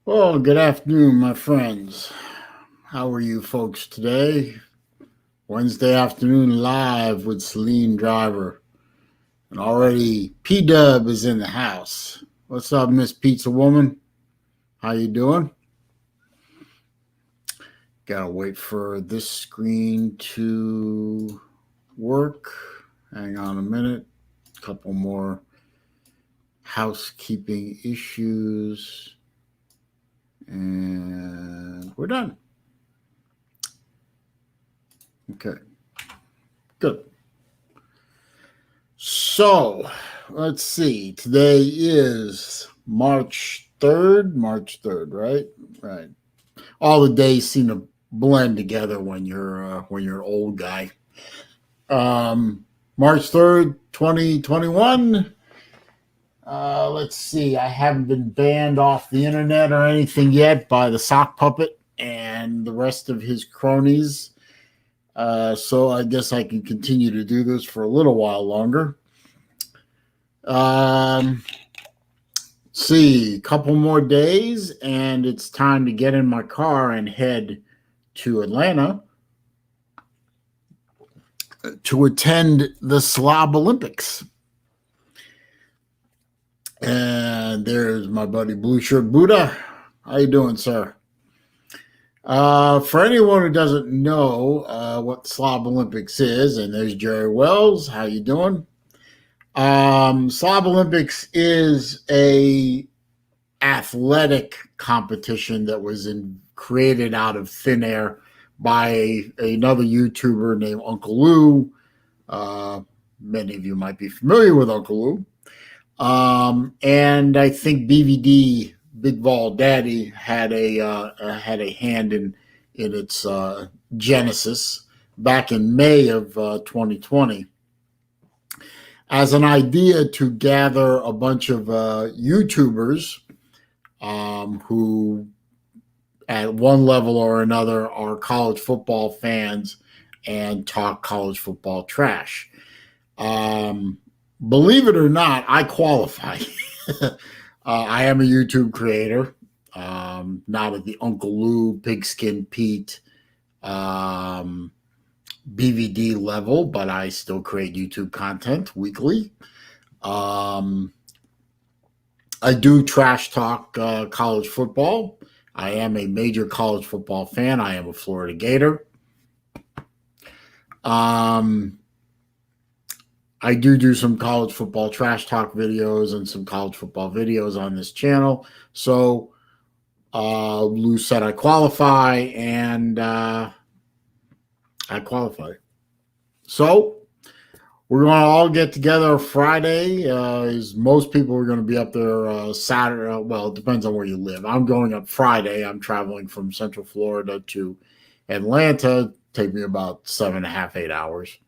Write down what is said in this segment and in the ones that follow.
Well, good afternoon, my friends. How are you folks today? Wednesday afternoon live with SaleenDriver. And already P-Dub is in the house. What's up, Miss Pizza Woman? How you doing? Gotta wait for this screen to work. Hang on a minute. A couple more housekeeping issues. And we're done. Okay, good. So let's see. Today is March 3rd. March 3rd, right? Right. All the days seem to blend together when you're an old guy. March 3rd, 2021. Let's see. I haven't been banned off the internet or anything yet by the sock puppet and the rest of his cronies. So I guess I can continue to do this for a little while longer. See, a couple more days, and it's time to get in my car and head to Atlanta to attend the Slob Olympics. And there's my buddy Blue Shirt Buddha. How you doing, sir? For anyone who doesn't know what Slob Olympics is, and there's Jerry Wells. How you doing? Slob Olympics is a athletic competition that was created out of thin air by another YouTuber named Uncle Lou. Many of you might be familiar with Uncle Lou. And I think BVD Big Vol Daddy had a hand in its genesis back in May of 2020 as an idea to gather a bunch of YouTubers who at one level or another are college football fans and talk college football trash. Believe it or not, I qualify. I am a YouTube creator, not at the Uncle Lou, Pigskin Pete, BVD level, but I still create YouTube content weekly. I do trash talk college football. I am a major college football fan. I am a Florida Gator. I do some college football trash talk videos and some college football videos on this channel. So Lou said I qualify, and I qualify. So we're going to all get together Friday. As most people are going to be up there Saturday. Well, it depends on where you live. I'm going up Friday. I'm traveling from Central Florida to Atlanta. Take me about 7.5, 8 hours.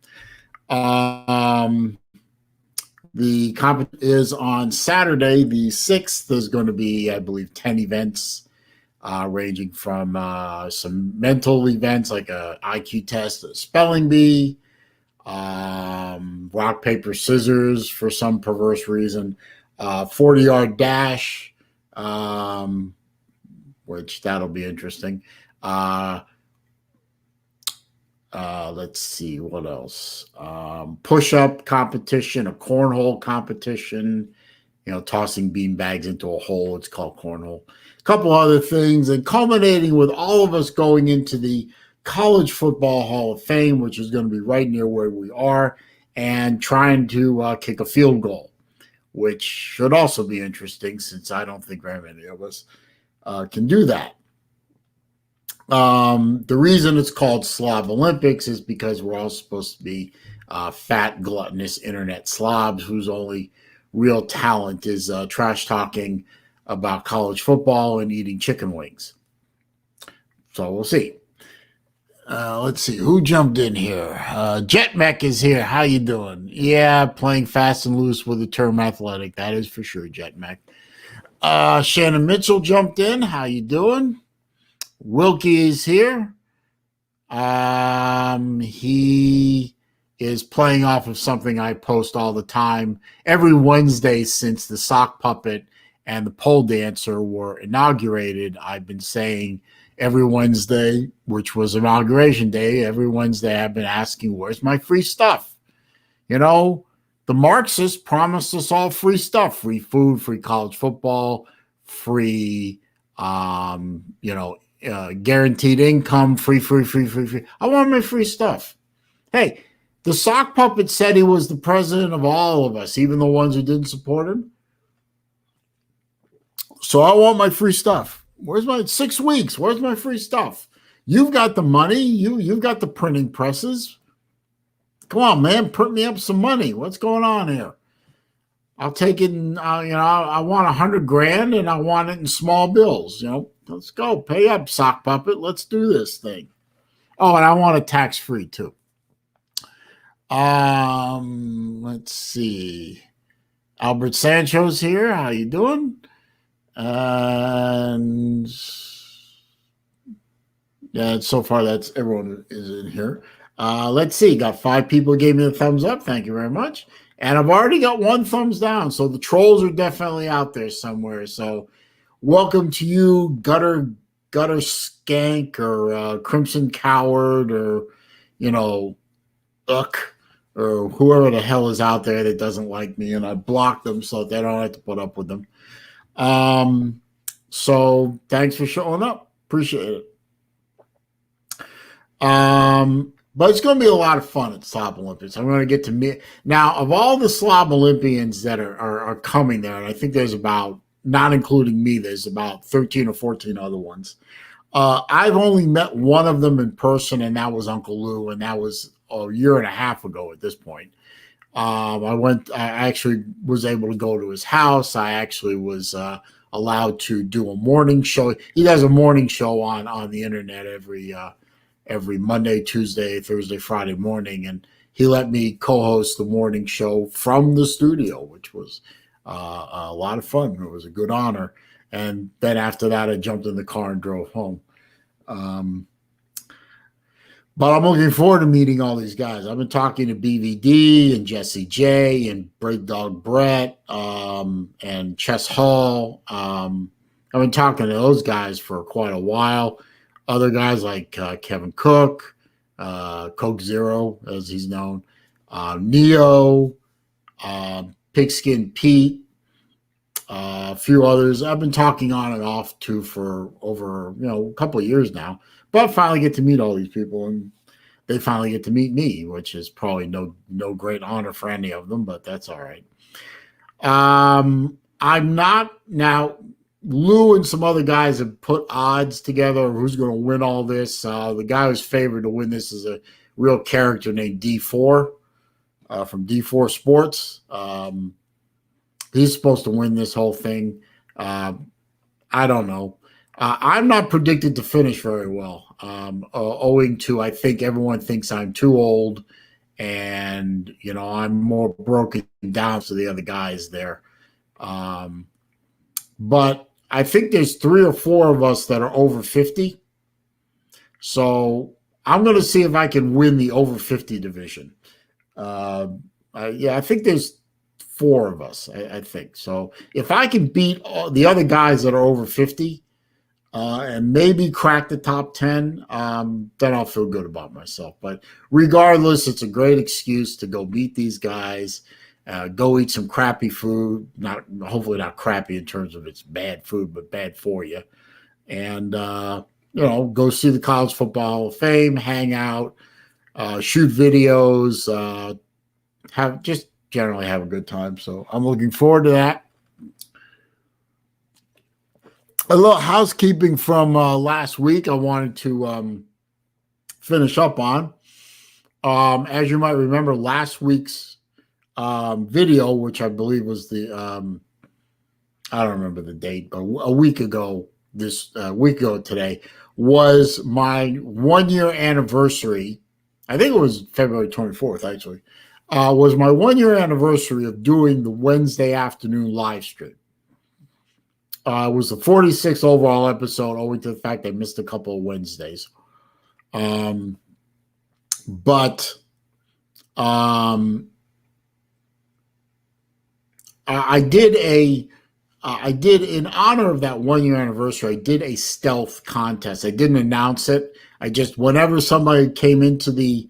The competition is on Saturday, the 6th. There's going to be, I believe, 10 events, ranging from some mental events like a IQ test, a spelling bee, rock, paper, scissors for some perverse reason, 40-yard dash, which that'll be interesting. Let's see what else. Push-up competition, a cornhole competition, tossing bean bags into a hole. It's called cornhole. A couple other things, and culminating with all of us going into the College Football Hall of Fame, which is going to be right near where we are, and trying to kick a field goal, which should also be interesting since I don't think very many of us can do that. The reason it's called Slob Olympics is because we're all supposed to be fat, gluttonous internet slobs whose only real talent is trash talking about college football and eating chicken wings. So we'll see. Let's see who jumped in here. JetMech is here. How you doing? Yeah, playing fast and loose with the term athletic. That is for sure, JetMech. Shannon Mitchell jumped in. How you doing? Wilkie is here. He is playing off of something I post all the time every Wednesday since the sock puppet and the pole dancer were inaugurated, I've been saying every Wednesday, which was inauguration day, every Wednesday I've been asking, where's my free stuff? You know, the Marxists promised us all free stuff, free food, free college football, free, guaranteed income, free. I want my free stuff. Hey, the sock puppet said he was the president of all of us, even the ones who didn't support him. So I want my free stuff. Where's my 6 weeks? Where's my free stuff? You've got the money. You've got the printing presses. Come on, man, print me up some money. What's going on here? I'll take it. I want $100,000, and I want it in small bills. Let's go. Pay up, sock puppet. Let's do this thing. Oh, and I want it tax free too. Let's see. Albert Sancho's here. How you doing? And yeah, so far that's everyone is in here. Let's see. Got 5 people gave me the thumbs up. Thank you very much. And I've already got 1 thumbs down. So the trolls are definitely out there somewhere. So welcome to you, gutter skank, or crimson coward, or Uck, or whoever the hell is out there that doesn't like me, and I block them so they don't have to put up with them. So thanks for showing up. Appreciate it. But it's going to be a lot of fun at Slob Olympics. I'm going to get to meet now, of all the Slob Olympians that are coming there, and I think there's about, not including me, there's about 13 or 14 other ones. I've only met one of them in person, and that was Uncle Lou, and that was a year and a half ago at this point. I actually was able to go to his house. I actually was allowed to do a morning show. He does a morning show on the internet every Monday, Tuesday, Thursday, Friday morning, and he let me co-host the morning show from the studio, which was a lot of fun. It was a good honor. And then after that, I jumped in the car and drove home. But I'm looking forward to meeting all these guys. I've been talking to BVD and Jesse J and Break Dog Brett and Chess Hall. I've been talking to those guys for quite a while. Other guys like Kevin Cook, Coke Zero, as he's known, Neo, Pigskin Pete, a few others. I've been talking on and off to for over a couple of years now. But I finally get to meet all these people, and they finally get to meet me, which is probably no great honor for any of them, but that's all right. I'm not now. Lou and some other guys have put odds together of who's going to win all this. The guy who's favored to win this is a real character named D4 from D4 Sports. He's supposed to win this whole thing. I don't know. I'm not predicted to finish very well, owing to, I think everyone thinks I'm too old, and I'm more broken down to the other guys there. But I think there's 3 or 4 of us that are over 50. So I'm going to see if I can win the over 50 division. I think there's 4 of us, I think. So if I can beat the other guys that are over 50 and maybe crack the top 10, then I'll feel good about myself. But regardless, it's a great excuse to go meet these guys. Go eat some crappy food, hopefully not crappy in terms of it's bad food, but bad for you. And, go see the College Football Hall of Fame, hang out, shoot videos, generally have a good time. So I'm looking forward to that. A little housekeeping from last week I wanted to finish up on. As you might remember, last week's video, which I believe was the I don't remember the date, but a week ago today, was my 1-year anniversary. I think it was February 24th, actually. Was my 1-year anniversary of doing the Wednesday afternoon live stream. It was the 46th overall episode, owing to the fact I missed a couple of Wednesdays. I did I did, in honor of that 1 year anniversary, I did a stealth contest. I didn't announce it. I just, whenever somebody came into the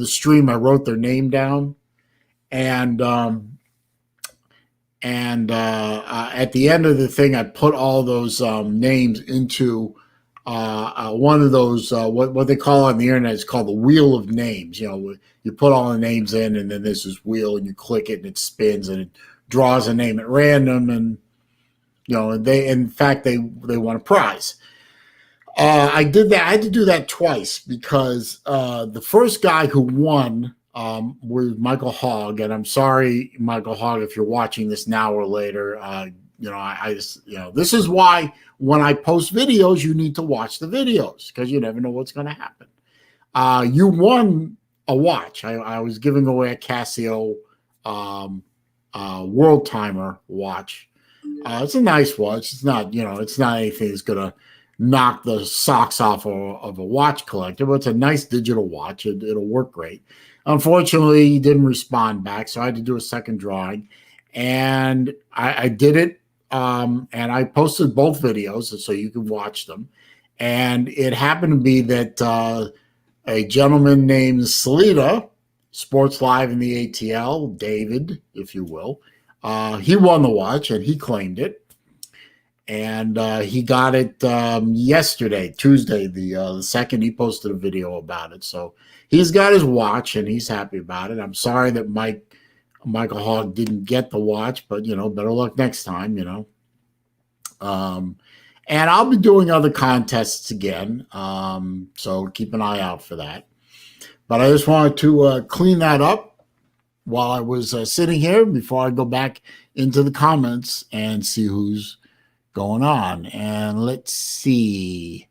stream, I wrote their name down, and at the end of the thing, I put all those names into one of those what they call on the internet is called the wheel of names. You know, you put all the names in, and then there's this wheel, and you click it, and it spins, and it draws a name at random, and you know, they, in fact, they won a prize. I did that. I had to do that twice because the first guy who won was Michael Hogg, and I'm sorry, Michael Hogg, if you're watching this now or later. You know, I just, you know, this is why when I post videos, you need to watch the videos because you never know what's going to happen. You won a watch. I was giving away a Casio World Timer watch. It's a nice watch. It's not, you know, it's not anything that's going to knock the socks off of a watch collector, but it's a nice digital watch. It'll work great. Unfortunately, he didn't respond back, so I had to do a second drawing, and I did it. And I posted both videos so you can watch them. And it happened to be that a gentleman named Salida, Sports Live in the ATL, David, if you will, he won the watch and he claimed it. And he got it yesterday, Tuesday, the second. He posted a video about it. So he's got his watch and he's happy about it. I'm sorry that Michael Hogg didn't get the watch, but, you know, better luck next time, you know. And I'll be doing other contests again, so keep an eye out for that. But I just wanted to clean that up while I was sitting here before I go back into the comments and see who's going on. And let's see.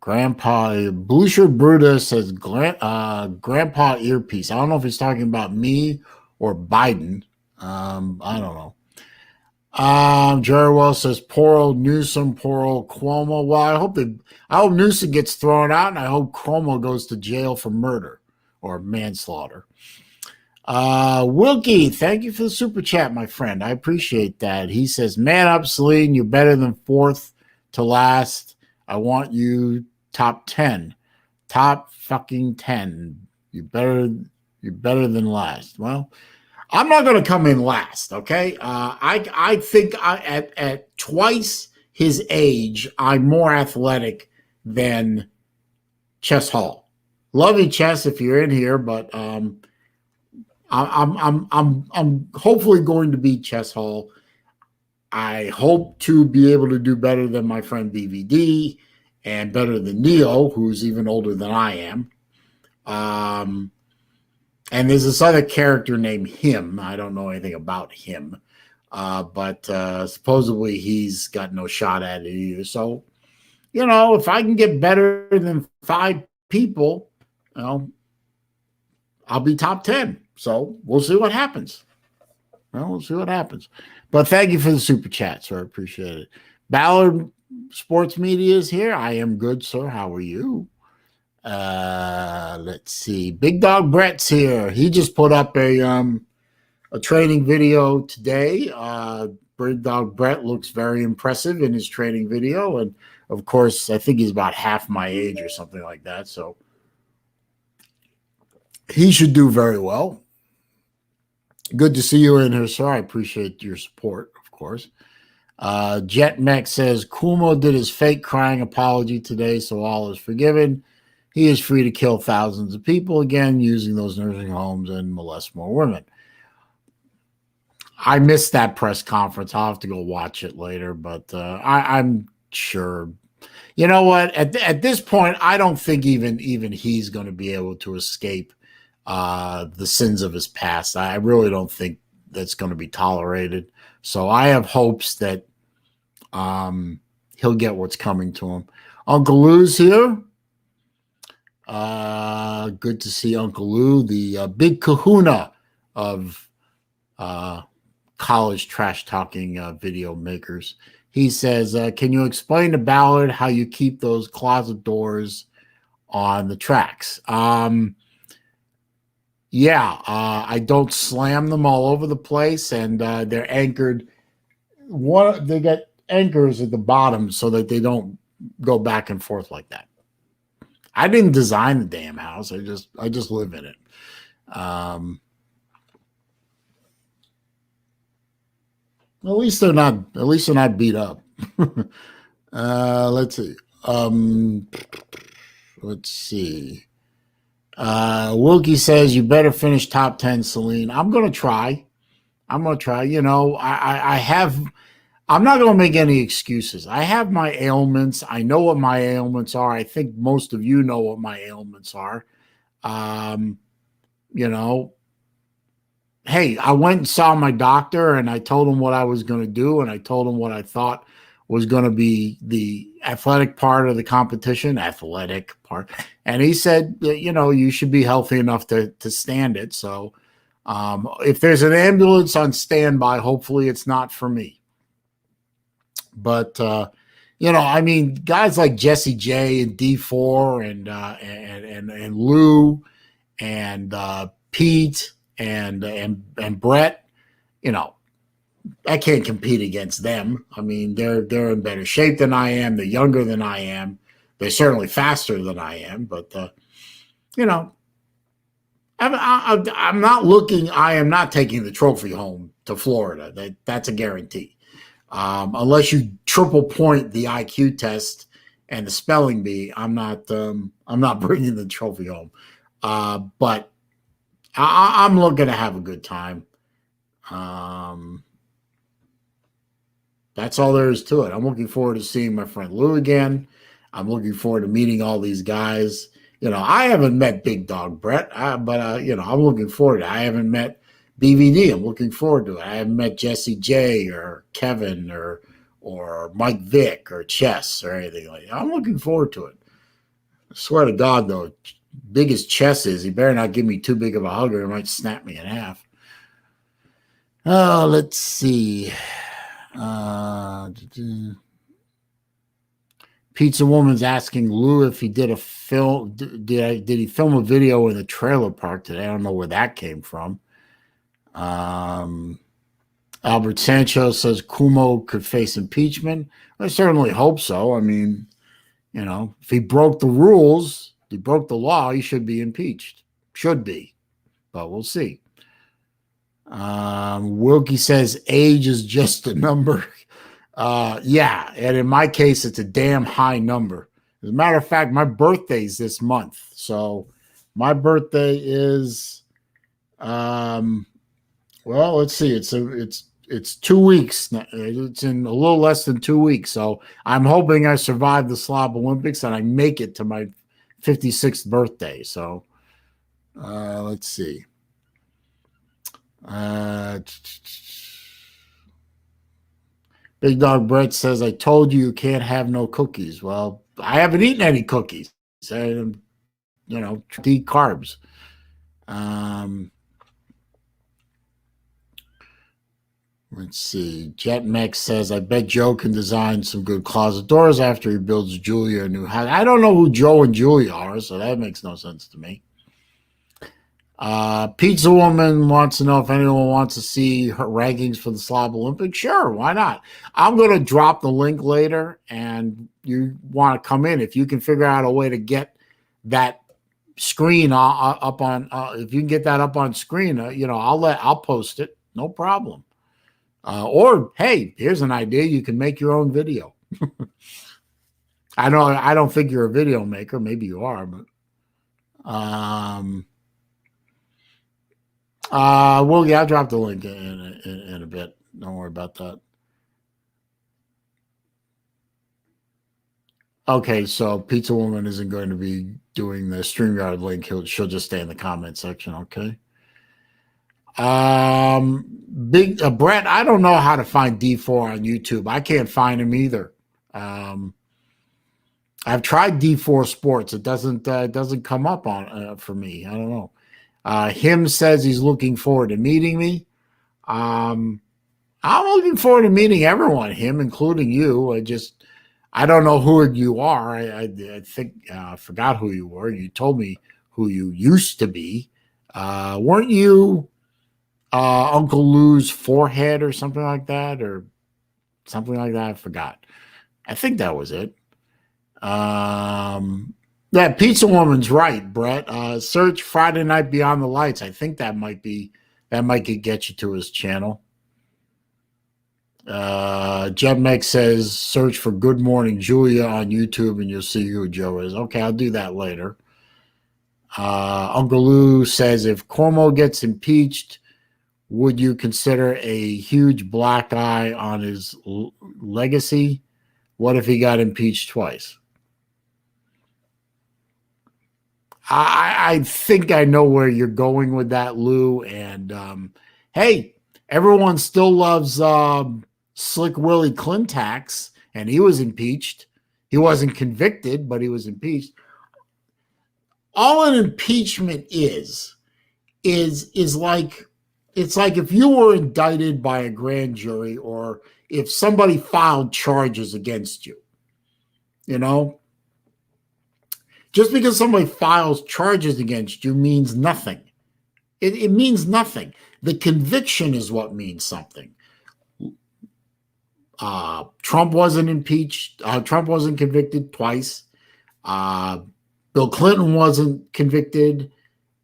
Grandpa Blue Shirt Bruta says Grandpa earpiece. I don't know if he's talking about me or Biden. I don't know. Jerry Wells says poor old Newsom, poor old Cuomo. Well, I hope Newsom gets thrown out, and I hope Cuomo goes to jail for murder or manslaughter. Wilkie, thank you for the super chat, my friend. I appreciate that. He says, "Man up, Saleen. You're better than fourth to last. I want you top 10, top fucking 10. You're better than last." Well, I'm not going to come in last, okay? I think at twice his age, I'm more athletic than Chess Hall. Love you, Chess, if you're in here, but I'm hopefully going to beat Chess Hall. I hope to be able to do better than my friend BVD and better than Neo, who's even older than I am. And there's this other character named Him. I don't know anything about him, but supposedly he's got no shot at it either. So, you know, if I can get better than 5 people, you know, I'll be top 10. So we'll see what happens. Well, we'll see what happens. But thank you for the super chat, sir. I appreciate it. Ballard Sports Media is here. I am good, sir. How are you? Let's see. Big Dog Brett's here. He just put up a training video today. Big Dog Brett looks very impressive in his training video. And of course, I think he's about half my age or something like that. So he should do very well. Good to see you in here, sir. I appreciate your support, of course. Jet Mech says Cuomo did his fake crying apology today, so all is forgiven. He is free to kill thousands of people again using those nursing homes and molest more women. I missed that press conference. I'll have to go watch it later, but I'm sure. You know what? At this point, I don't think even he's going to be able to escape the sins of his past. I really don't think that's going to be tolerated. So I have hopes that he'll get what's coming to him. Uncle Lou's here. Good to see Uncle Lou, the big kahuna of college trash talking video makers. He says, can you explain to Ballard how you keep those closet doors on the tracks? Yeah, I don't slam them all over the place, and they're anchored. They got anchors at the bottom so that they don't go back and forth like that. I didn't design the damn house. I just live in it. Um, at least they're not beat up. Let's see. Um, let's see. Wilkie says you better finish top 10, Saleen. I'm gonna try. I'm gonna try. I have. I'm not gonna make any excuses. I have my ailments. I know what my ailments are. I think most of you know what my ailments are. Um, you know, hey, I went and saw my doctor and I told him what I was going to do and I told him what I thought was going to be the athletic part of the competition, athletic part. And he said, you should be healthy enough to stand it. So if there's an ambulance on standby, hopefully it's not for me. But, I mean, guys like Jesse J and D4 and Lou and Pete and Brett, you know, I can't compete against them. I mean, they're in better shape than I am. They're younger than I am. They're certainly faster than I am. But you know, I'm not looking. I am not taking the trophy home to Florida. That's a guarantee. Unless you triple point the IQ test and the spelling bee, I'm not. I'm not bringing the trophy home. But I'm looking to have a good time. Um, that's all there is to it. I'm looking forward to seeing my friend Lou again. I'm looking forward to meeting all these guys. I haven't met Big Dog Brett, but I'm looking forward to it. I haven't met BVD. I'm looking forward to it. I haven't met Jesse J or Kevin or Mike Vick or Chess or anything like that. I'm looking forward to it. I swear to God, though, big as Chess is, he better not give me too big of a hug or he might snap me in half. Oh, let's see. Pizza Woman's asking Lou if he did a film. Did he film a video in the trailer park today? I don't know where that came from. Albert Sancho says Cuomo could face impeachment. I certainly hope so. I mean, if he broke the rules, he broke the law, he should be impeached. Should be, but we'll see. Wilkie says age is just a number. Yeah, and in my case, it's a damn high number. As a matter of fact, my birthday's this month, so my birthday is, well, let's see, it's 2 weeks. It's in a little less than 2 weeks, so I'm hoping I survive the Slob Olympics and I make it to my 56th birthday. So, let's see. Big Dog Brett says, I told you can't have no cookies. Well, I haven't eaten any cookies. So, eat carbs. Let's see. JetMex says, I bet Joe can design some good closet doors after he builds Julia a new house. I don't know who Joe and Julia are, so that makes no sense to me. Pizza Woman wants to know if anyone wants to see her rankings for the Slob Olympics. Sure, why not? I'm going to drop the link later, and you want to come in. If you can figure out a way to get that screen up on, if you can get that up on screen, I'll post it. No problem. Or hey, here's an idea: you can make your own video. I don't think you're a video maker. Maybe you are, but well, yeah, I'll drop the link in a bit. Don't worry about that. Okay, so Pizza Woman isn't going to be doing the StreamYard link. She'll just stay in the comment section. Okay. Big Brett, I don't know how to find D4 on YouTube. I can't find him either. I've tried D4 Sports. It doesn't come up on for me. I don't know. Him says he's looking forward to meeting me. I'm looking forward to meeting everyone, him including you. I don't know who you are. I think I forgot who you were. You told me who you used to be. Weren't you Uncle Lou's forehead or something like that, or something like that? I forgot. I think that was it. That pizza woman's right, Brett. Search Friday Night Beyond the Lights. I think that might get you to his channel. Jeb Meg says search for Good Morning Julia on YouTube and you'll see who Joe is. Okay, I'll do that later. Uncle Lou says if Cuomo gets impeached, would you consider a huge black eye on his legacy? What if he got impeached twice? I think I know where you're going with that, Lou. And hey, everyone still loves Slick Willie Clintax, and he was impeached. He wasn't convicted, but he was impeached. All an impeachment is like, it's like if you were indicted by a grand jury or if somebody filed charges against you, you know, just because somebody files charges against you means nothing. It means nothing. The conviction is what means something. Trump wasn't impeached. Trump wasn't convicted twice. Bill Clinton wasn't convicted.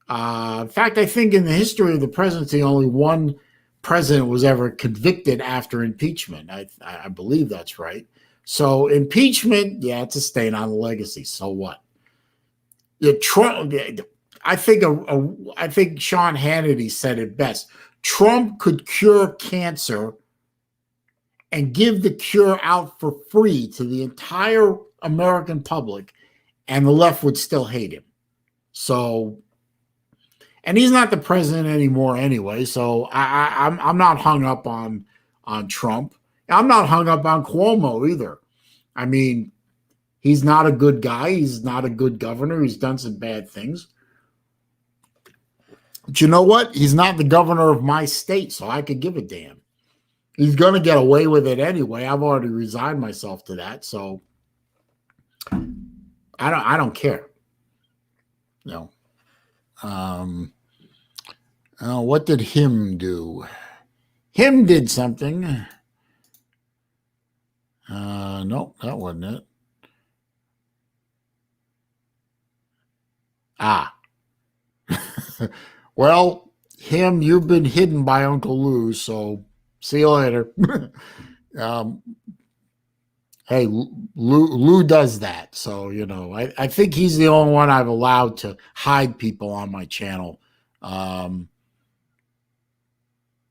In fact, I think in the history of the presidency, only one president was ever convicted after impeachment. I believe that's right. So impeachment, yeah, it's a stain on the legacy. So what? Trump, I think Sean Hannity said it best. Trump could cure cancer and give the cure out for free to the entire American public, and the left would still hate him. So, and he's not the president anymore anyway. So I'm not hung up on Trump. I'm not hung up on Cuomo either. I mean, he's not a good guy. He's not a good governor. He's done some bad things. But you know what? He's not the governor of my state, so I could give a damn. He's going to get away with it anyway. I've already resigned myself to that, so I don't care. No. What did him do? Him did something. No, that wasn't it. Well, him, you've been hidden by Uncle Lou, so see you later. Hey, Lou does that. So, you know, I think he's the only one I've allowed to hide people on my channel. No,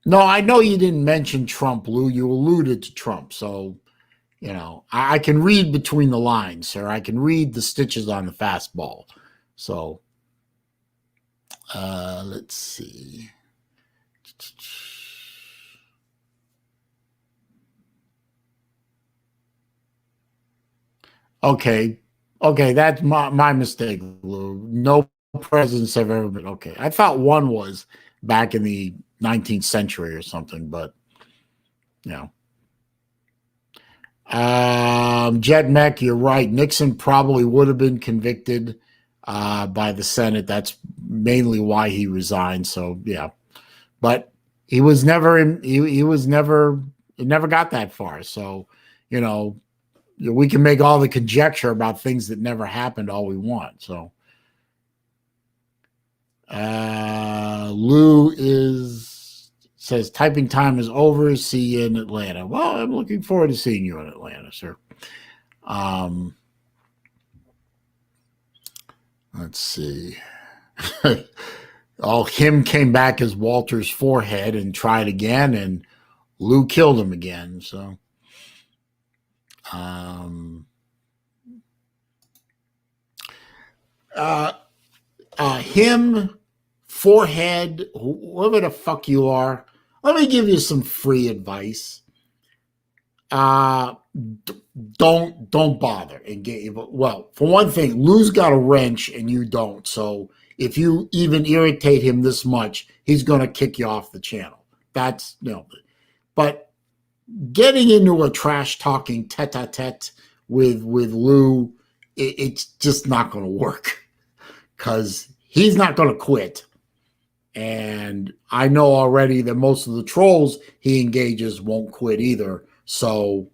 I know you didn't mention Trump, Lou. You alluded to Trump. So, you know, I can read between the lines, sir. I can read the stitches on the fastball. So, let's see. Okay, that's my mistake, Lou. No presidents have ever been. Okay, I thought one was back in the 19th century or something, but you know. Jet Mech, you're right. Nixon probably would have been convicted by the Senate. That's mainly why he resigned. So yeah, but he was never in. He was never. It never got that far. So you know, we can make all the conjecture about things that never happened all we want. So Lou says typing time is over. See you in Atlanta. Well, I'm looking forward to seeing you in Atlanta, sir. Let's see. Him came back as Walter's forehead and tried again, and Lou killed him again. So, him, forehead, whoever the fuck you are, let me give you some free advice. Don't bother and get. Well, for one thing, Lou's got a wrench and you don't. So if you even irritate him this much, he's going to kick you off the channel. That's But getting into a trash talking tete-a-tete with Lou, it's just not going to work because he's not going to quit. And I know already that most of the trolls he engages won't quit either. So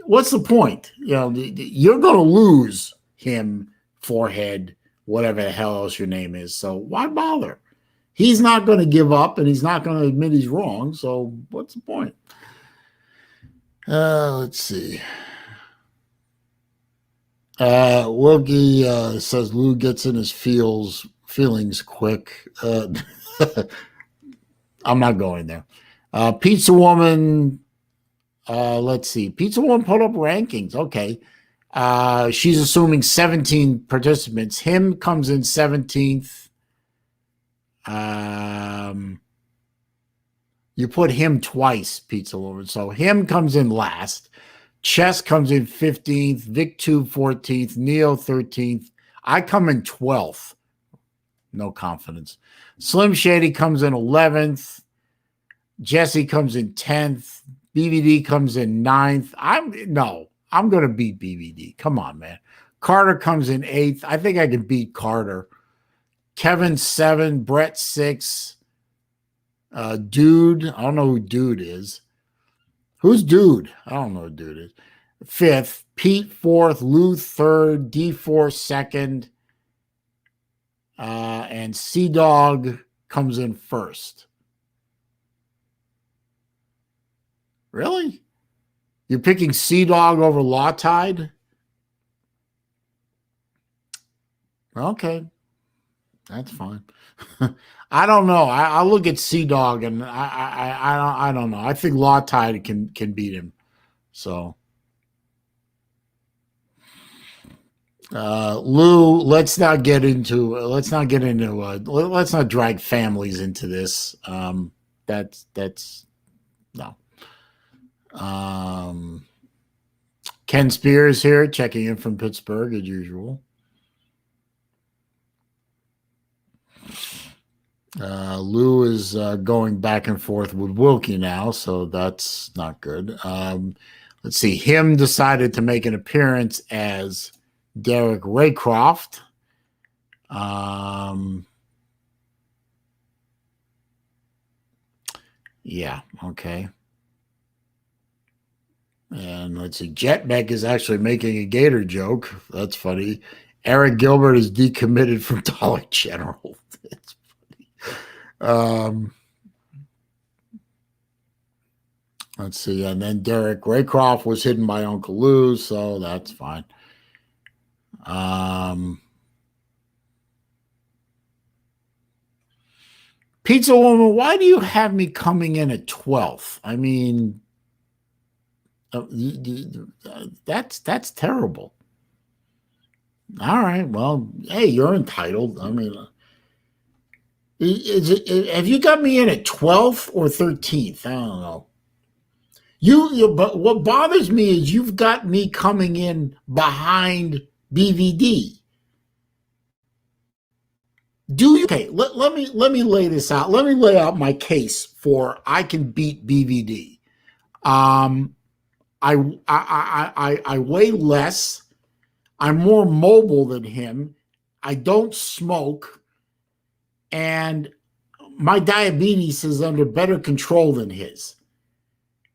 what's the point? You're going to lose him, forehead, whatever the hell else your name is. So why bother? He's not going to give up, and he's not going to admit he's wrong. So what's the point? Let's see. Wilkie says Lou gets in his feelings quick. I'm not going there. Pizza Woman. Let's see. Pizza Woman put up rankings. Okay. She's assuming 17 participants. Him comes in 17th. You put him twice, Pizza Woman. So him comes in last. Chess comes in 15th. Vic 2 14th. Neo 13th. I come in 12th. No confidence. Slim Shady comes in 11th. Jesse comes in 10th. BVD comes in 9th. I'm going to beat BVD. Come on, man. Carter comes in 8th. I think I can beat Carter. Kevin 7, Brett 6. Dude, I don't know who Dude is. Who's Dude? I don't know who Dude is. 5th. Pete 4th. Lou 3rd. D4 2nd. And C-Dog comes in 1st. Really? You're picking C-Dog over Law Tide? Okay. That's fine. I don't know. I look at C-Dog and I don't know. I think Law Tide can beat him. So Lou, let's not drag families into this. That's no. Ken Spears here, checking in from Pittsburgh as usual. Lou is going back and forth with Wilkie now, so that's not good. Let's see. Him decided to make an appearance as Derek Raycroft. Yeah, okay. And let's see. Jetback is actually making a Gator joke. That's funny. Eric Gilbert is decommitted from Dollar General. That's funny. Let's see. And then Derek Raycroft was hidden by Uncle Lou, so that's fine. Pizza Woman, why do you have me coming in at 12th? I mean, that's terrible. All right. Well, hey, you're entitled. I mean, have you got me in at 12th or 13th? I don't know. But what bothers me is you've got me coming in behind BVD. Okay, let me lay this out. Let me lay out my case for I can beat BVD. I weigh less. I'm more mobile than him. I don't smoke, and my diabetes is under better control than his.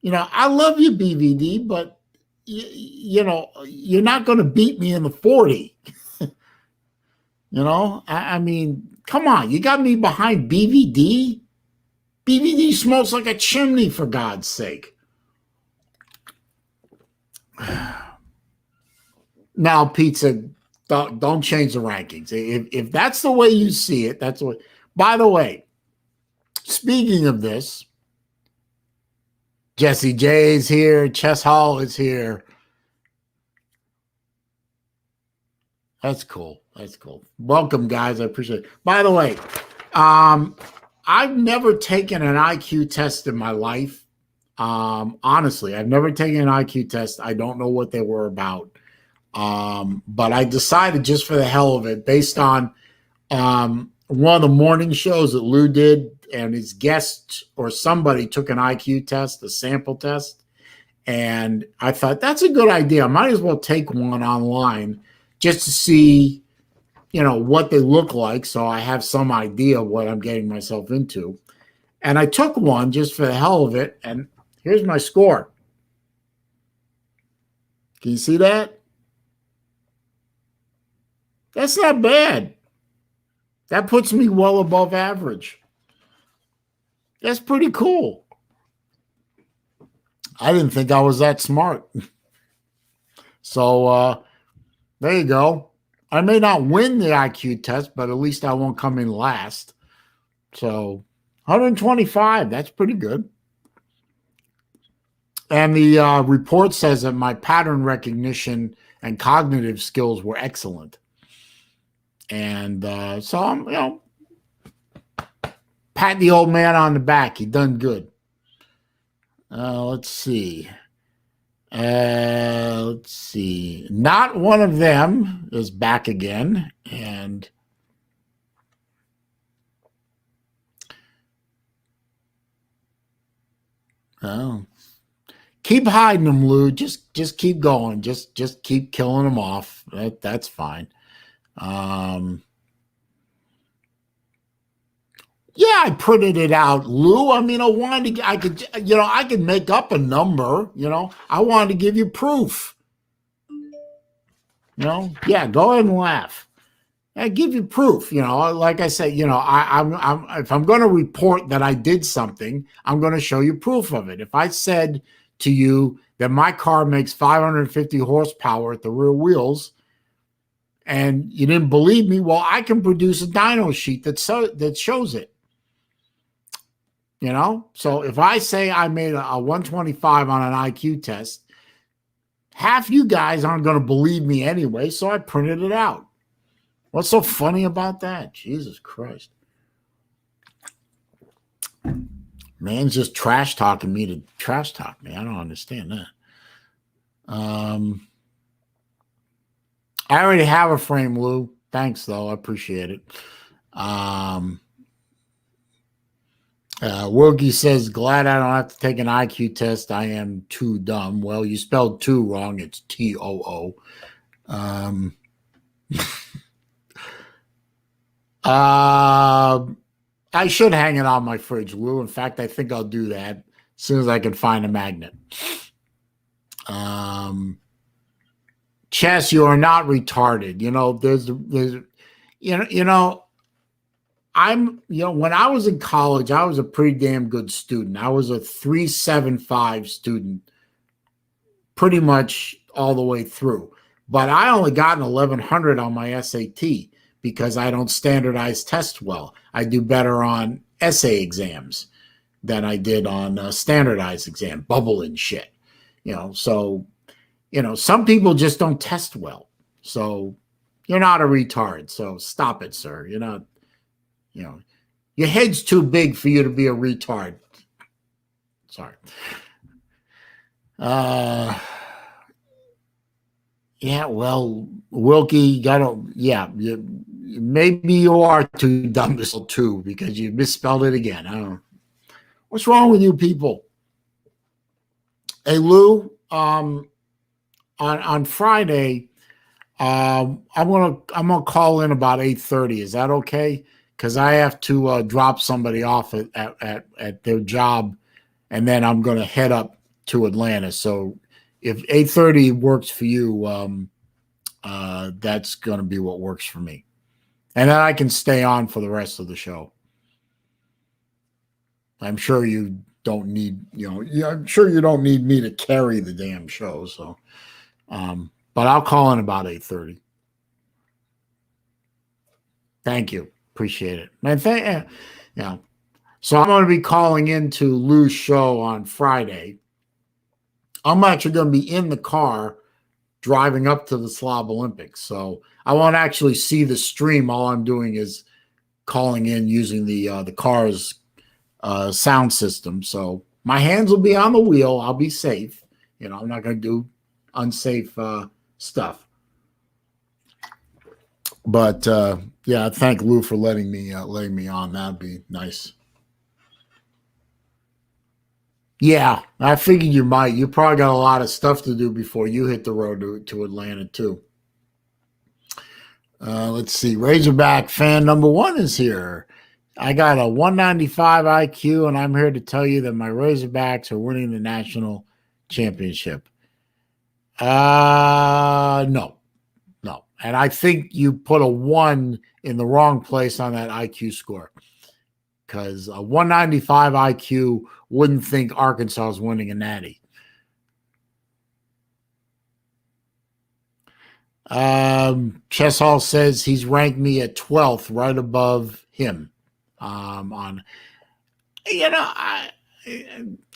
I love you, BVD, but you're not going to beat me in the 40. I mean, come on, you got me behind BVD. BVD smokes like a chimney, for God's sake. Now, Pizza, don't change the rankings. If that's the way you see it, that's what. By the way, speaking of this, Jesse J is here. Chess Hall is here. That's cool. That's cool. Welcome, guys. I appreciate it. By the way, I've never taken an IQ test in my life. Honestly, I've never taken an IQ test. I don't know what they were about. But I decided just for the hell of it, based on one of the morning shows that Lou did, and his guest or somebody took an IQ test, a sample test, and I thought that's a good idea. I might as well take one online just to see what they look like, so I have some idea of what I'm getting myself into. And I took one just for the hell of it, and here's my score. Can you see that? That's not bad. That puts me well above average. That's pretty cool. I didn't think I was that smart. So there you go. I may not win the IQ test, but at least I won't come in last. So 125, that's pretty good. And the report says that my pattern recognition and cognitive skills were excellent. And so I'm, pat the old man on the back. He done good. Let's see. Not one of them is back again. And keep hiding them, Lou. Just keep going. Just keep killing them off. That's fine. Yeah, I printed it out, Lou. I mean, I could make up a number. I wanted to give you proof. Yeah, go ahead and laugh. I give you proof. Like I said, if I'm going to report that I did something, I'm going to show you proof of it. If I said to you that my car makes 550 horsepower at the rear wheels, and you didn't believe me, well, I can produce a dyno sheet that shows it. So if I say I made a 125 on an IQ test, half you guys aren't going to believe me anyway, so I printed it out. What's so funny about that? Jesus Christ. Man's just trash talking me to trash talk me. I don't understand that. I already have a frame, Lou. Thanks, though. I appreciate it. Wilkie says, glad I don't have to take an IQ test. I am too dumb. Well, you spelled too wrong. It's T-O-O. I should hang it on my fridge, Lou. In fact, I think I'll do that as soon as I can find a magnet. Chess, you are not retarded. When I was in college, I was a pretty damn good student. I was a 375 student pretty much all the way through. But I only got an 1100 on my SAT because I don't standardize tests well. I do better on essay exams than I did on standardized exam, bubble and shit. So some people just don't test well. So you're not a retard. So stop it, sir. You're not. Your head's too big for you to be a retard. Sorry. Yeah, well, Wilkie, maybe you are too dumb to spell too because you misspelled it again. I don't know. What's wrong with you people? Hey, Lou, on Friday, I'm gonna call in about 8:30. Is that okay? Because I have to drop somebody off at their job, and then I'm going to head up to Atlanta. So if 8:30 works for you, that's going to be what works for me. And then I can stay on for the rest of the show. I'm sure you don't need, I'm sure you don't need me to carry the damn show. So, but I'll call in about 8:30. Thank you. Appreciate it, man. So I'm going to be calling into Lou's show on Friday. I'm actually going to be in the car driving up to the Slob Olympics. So I won't actually see the stream. All I'm doing is calling in using the car's sound system. So my hands will be on the wheel. I'll be safe. I'm not going to do unsafe stuff. But yeah, thank Lou for letting me on. That'd be nice. Yeah, I figured you might. You probably got a lot of stuff to do before you hit the road to Atlanta too. Let's see. Razorback fan number one is here. I got a 195 IQ, and I'm here to tell you that my Razorbacks are winning the national championship. No, no. And I think you put a one in the wrong place on that IQ score, because a 195 IQ wouldn't think Arkansas is winning a natty. Chess Hall says he's ranked me at 12th, right above him. On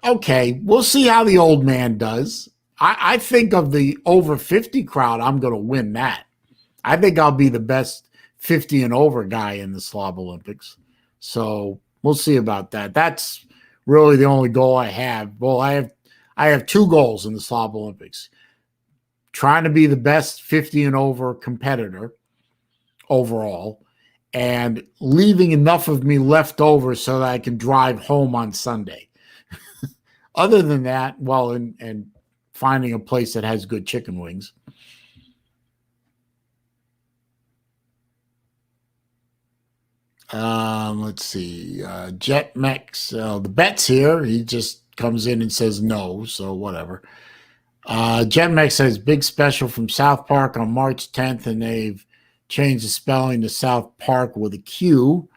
okay, we'll see how the old man does. I think of the over 50 crowd, I'm going to win that. I think I'll be the best 50 and over guy in the Slob Olympics. So we'll see about that. That's really the only goal I have. Well, I have two goals in the Slob Olympics: trying to be the best 50 and over competitor overall, and leaving enough of me left over so that I can drive home on Sunday. Other than that, well, and finding a place that has good chicken wings. Let's see. Jet Mex, the bet's here. He just comes in and says no, so whatever. Jet Mex says big special from South Park on March 10th, and they've changed the spelling to South Park with a Q.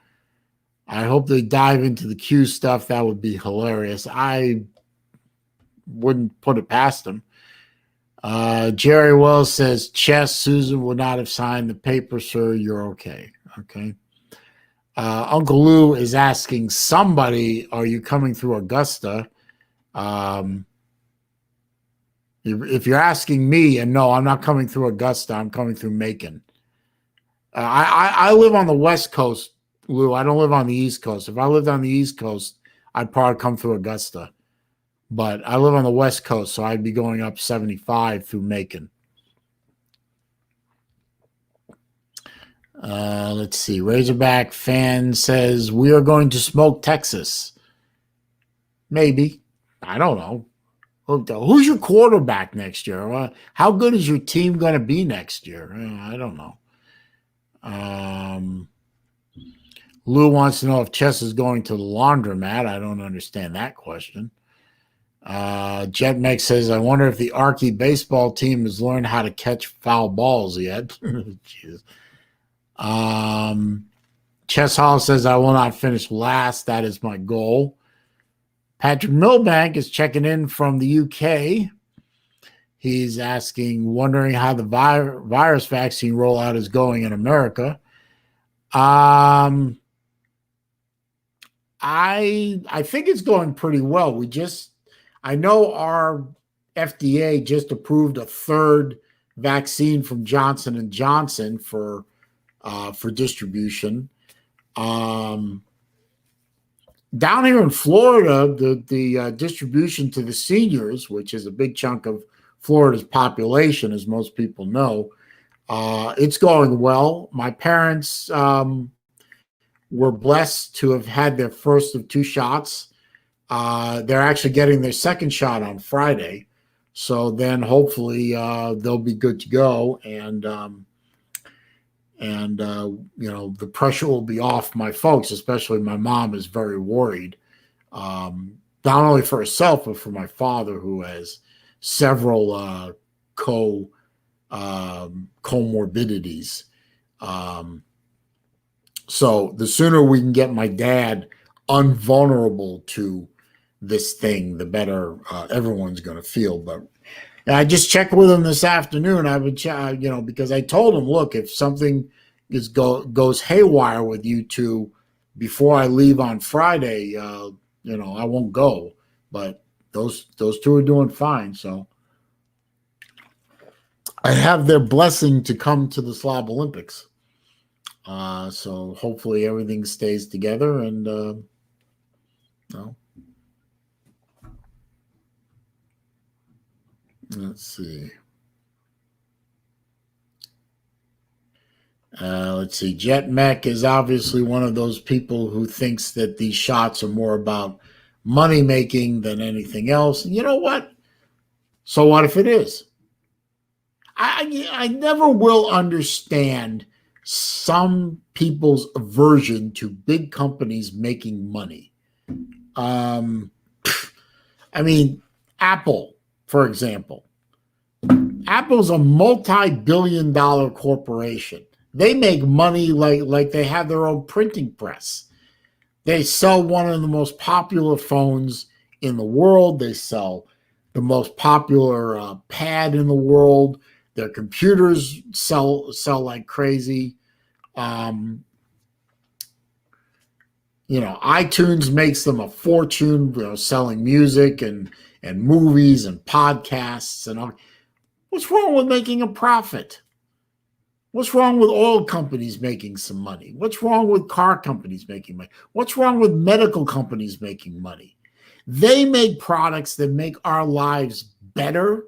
I hope they dive into the Q stuff. That would be hilarious. I wouldn't put it past them. Jerry Wells says, Chess, Susan would not have signed the paper, sir. You're okay. Okay. Uncle Lou is asking somebody, are you coming through Augusta? If you're asking me, and no, I'm not coming through Augusta, I'm coming through Macon. I live on the West Coast, Lou. I don't live on the East Coast. If I lived on the East Coast, I'd probably come through Augusta. But I live on the West Coast, so I'd be going up 75 through Macon. Let's see. Razorback fan says, we are going to smoke Texas. Maybe. I don't know. Who's your quarterback next year? How good is your team going to be next year? I don't know. Lou wants to know if Chess is going to the laundromat. I don't understand that question. Jet Meg says, I wonder if the Archie baseball team has learned how to catch foul balls yet. Chess Hall says, I will not finish last. That is my goal. Patrick Milbank is checking in from the UK. He's asking, wondering how the virus vaccine rollout is going in America. I think it's going pretty well. I know our FDA just approved a third vaccine from Johnson & Johnson for distribution. Down here in Florida, the distribution to the seniors, which is a big chunk of Florida's population, as most people know, it's going well. My parents were blessed to have had their first of two shots. They're actually getting their second shot on Friday. So then hopefully they'll be good to go. And the pressure will be off my folks, especially my mom is very worried, not only for herself, but for my father, who has several comorbidities. So the sooner we can get my dad unvulnerable to this thing, the better everyone's going to feel. But I just checked with him this afternoon. I would, because I told him, look, if something goes haywire with you two before I leave on Friday, I won't go. But those two are doing fine. So I have their blessing to come to the Slob Olympics. So hopefully everything stays together and let's see. Let's see. Jet Mech is obviously one of those people who thinks that these shots are more about money making than anything else. And you know what? So what if it is? I never will understand some people's aversion to big companies making money. I mean, Apple, for example. Apple's a multi-billion-dollar corporation. They make money like they have their own printing press. They sell one of the most popular phones in the world. They sell the most popular pad in the world. Their computers sell like crazy. iTunes makes them a fortune, selling music and movies and podcasts and all. What's wrong with making a profit? What's wrong with oil companies making some money? What's wrong with car companies making money? What's wrong with medical companies making money? They make products that make our lives better.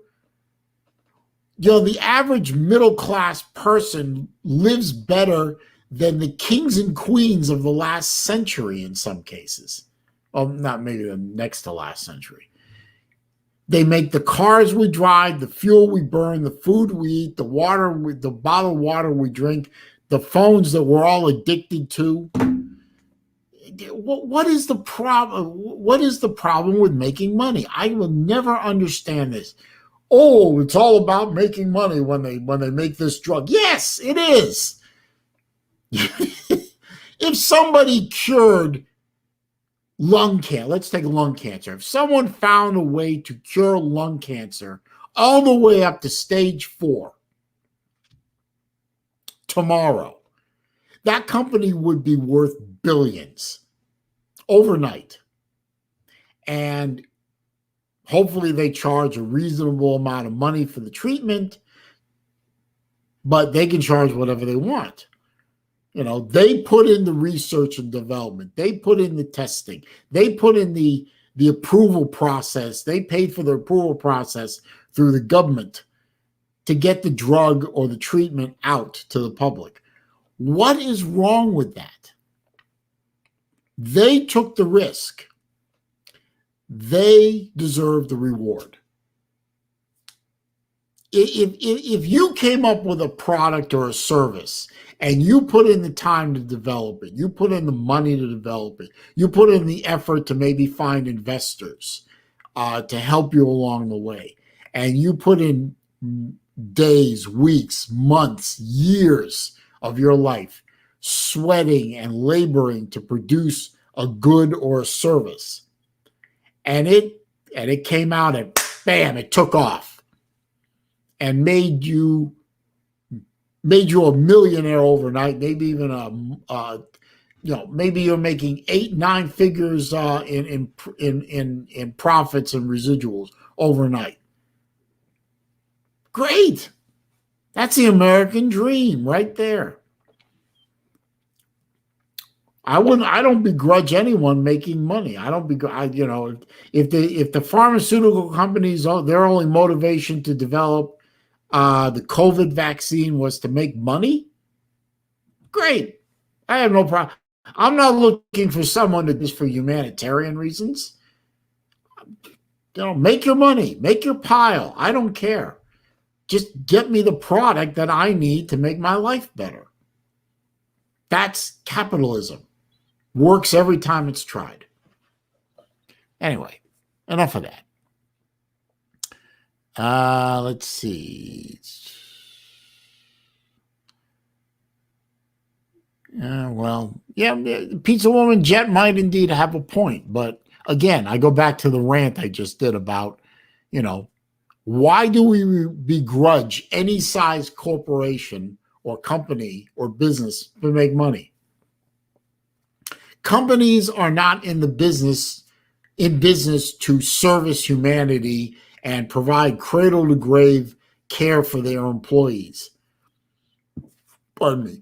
The average middle-class person lives better than the kings and queens of the last century in some cases. Well, not maybe the next to last century. They make the cars we drive, the fuel we burn, the food we eat, the bottled water we drink, the phones that we're all addicted to. What is the problem? What is the problem with making money? I will never understand this. Oh, it's all about making money when they make this drug. Yes, it is. If somebody cured lung cancer, let's take lung cancer. If someone found a way to cure lung cancer all the way up to stage 4 tomorrow, that company would be worth billions overnight. And hopefully they charge a reasonable amount of money for the treatment, but they can charge whatever they want. They put in the research and development. They put in the testing. They put in the approval process. They paid for the approval process through the government to get the drug or the treatment out to the public. What is wrong with that? They took the risk. They deserve the reward. If you came up with a product or a service and you put in the time to develop it, you put in the money to develop it, you put in the effort to maybe find investors to help you along the way, and you put in days, weeks, months, years of your life sweating and laboring to produce a good or a service, and it came out and bam, it took off and made you a millionaire overnight, maybe even maybe you're making 8-9 figures in profits and residuals overnight. Great. That's the American dream right there. I don't begrudge anyone making money. If the pharmaceutical companies, their only motivation to develop the COVID vaccine was to make money, great. I have no problem. I'm not looking for someone to do this for humanitarian reasons. Make your money, make your pile. I don't care. Just get me the product that I need to make my life better. That's capitalism. Works every time it's tried. Anyway, enough of that. Let's see. Pizza Woman Jet might indeed have a point, but again, I go back to the rant I just did about, why do we begrudge any size corporation or company or business to make money? Companies are not in business to service humanity and provide cradle-to-grave care for their employees. Pardon me.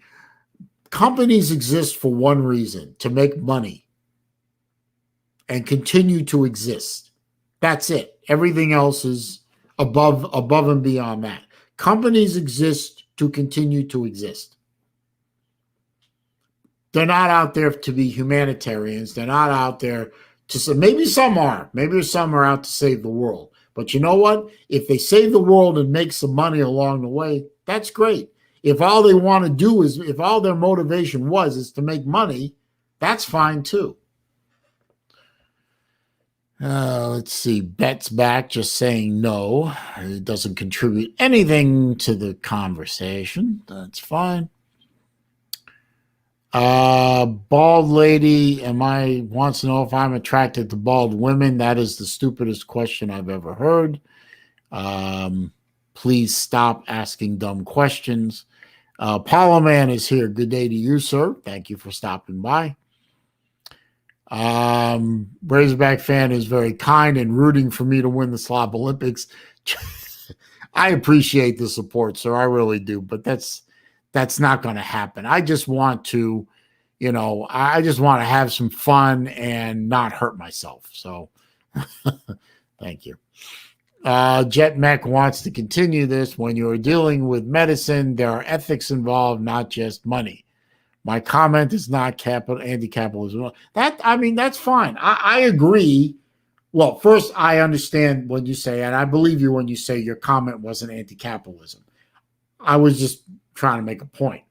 Companies exist for one reason: to make money and continue to exist. That's it. Everything else is above and beyond that. Companies exist to continue to exist. They're not out there to be humanitarians. They're not out there to, maybe some are. Maybe some are out to save the world. But you know what? If they save the world and make some money along the way, that's great. If all they want to do is, if all their motivation is to make money, that's fine too. Let's see. Bet's back just saying no. It doesn't contribute anything to the conversation. That's fine. Bald lady, wants to know if I'm attracted to bald women. That is the stupidest question I've ever heard. Please stop asking dumb questions. Apollo Man is here. Good day to you, sir. Thank you for stopping by. Razorback fan is very kind and rooting for me to win the Slob Olympics. I appreciate the support, sir. I really do, but that's not going to happen. I just want to, I just want to have some fun and not hurt myself. So thank you. Jet Mech wants to continue this. When you are dealing with medicine, there are ethics involved, not just money. My comment is not anti-capitalism. That's fine. I agree. Well, first, I understand when you say, and I believe you when you say your comment wasn't anti-capitalism. I was just trying to make a point.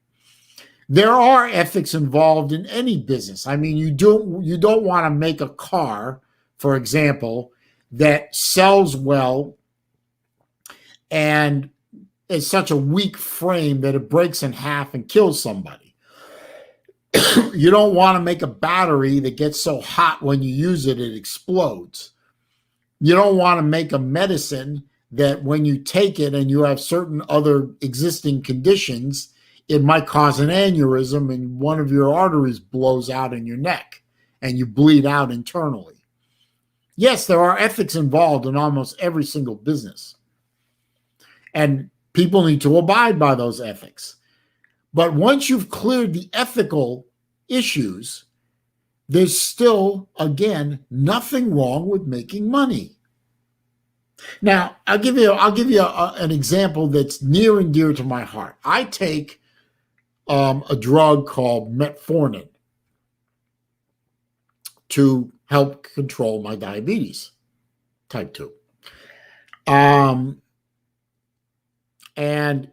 There are ethics involved in any business. You don't want to make a car, for example, that sells well and is such a weak frame that it breaks in half and kills somebody. You don't want to make a battery that gets so hot when you use it, it explodes. You don't want to make a medicine that when you take it and you have certain other existing conditions, it might cause an aneurysm and one of your arteries blows out in your neck and you bleed out internally. Yes, there are ethics involved in almost every single business. And people need to abide by those ethics. But once you've cleared the ethical issues, there's still, again, nothing wrong with making money. Now, I'll give you an example that's near and dear to my heart. I take a drug called metformin to help control my diabetes, type 2. And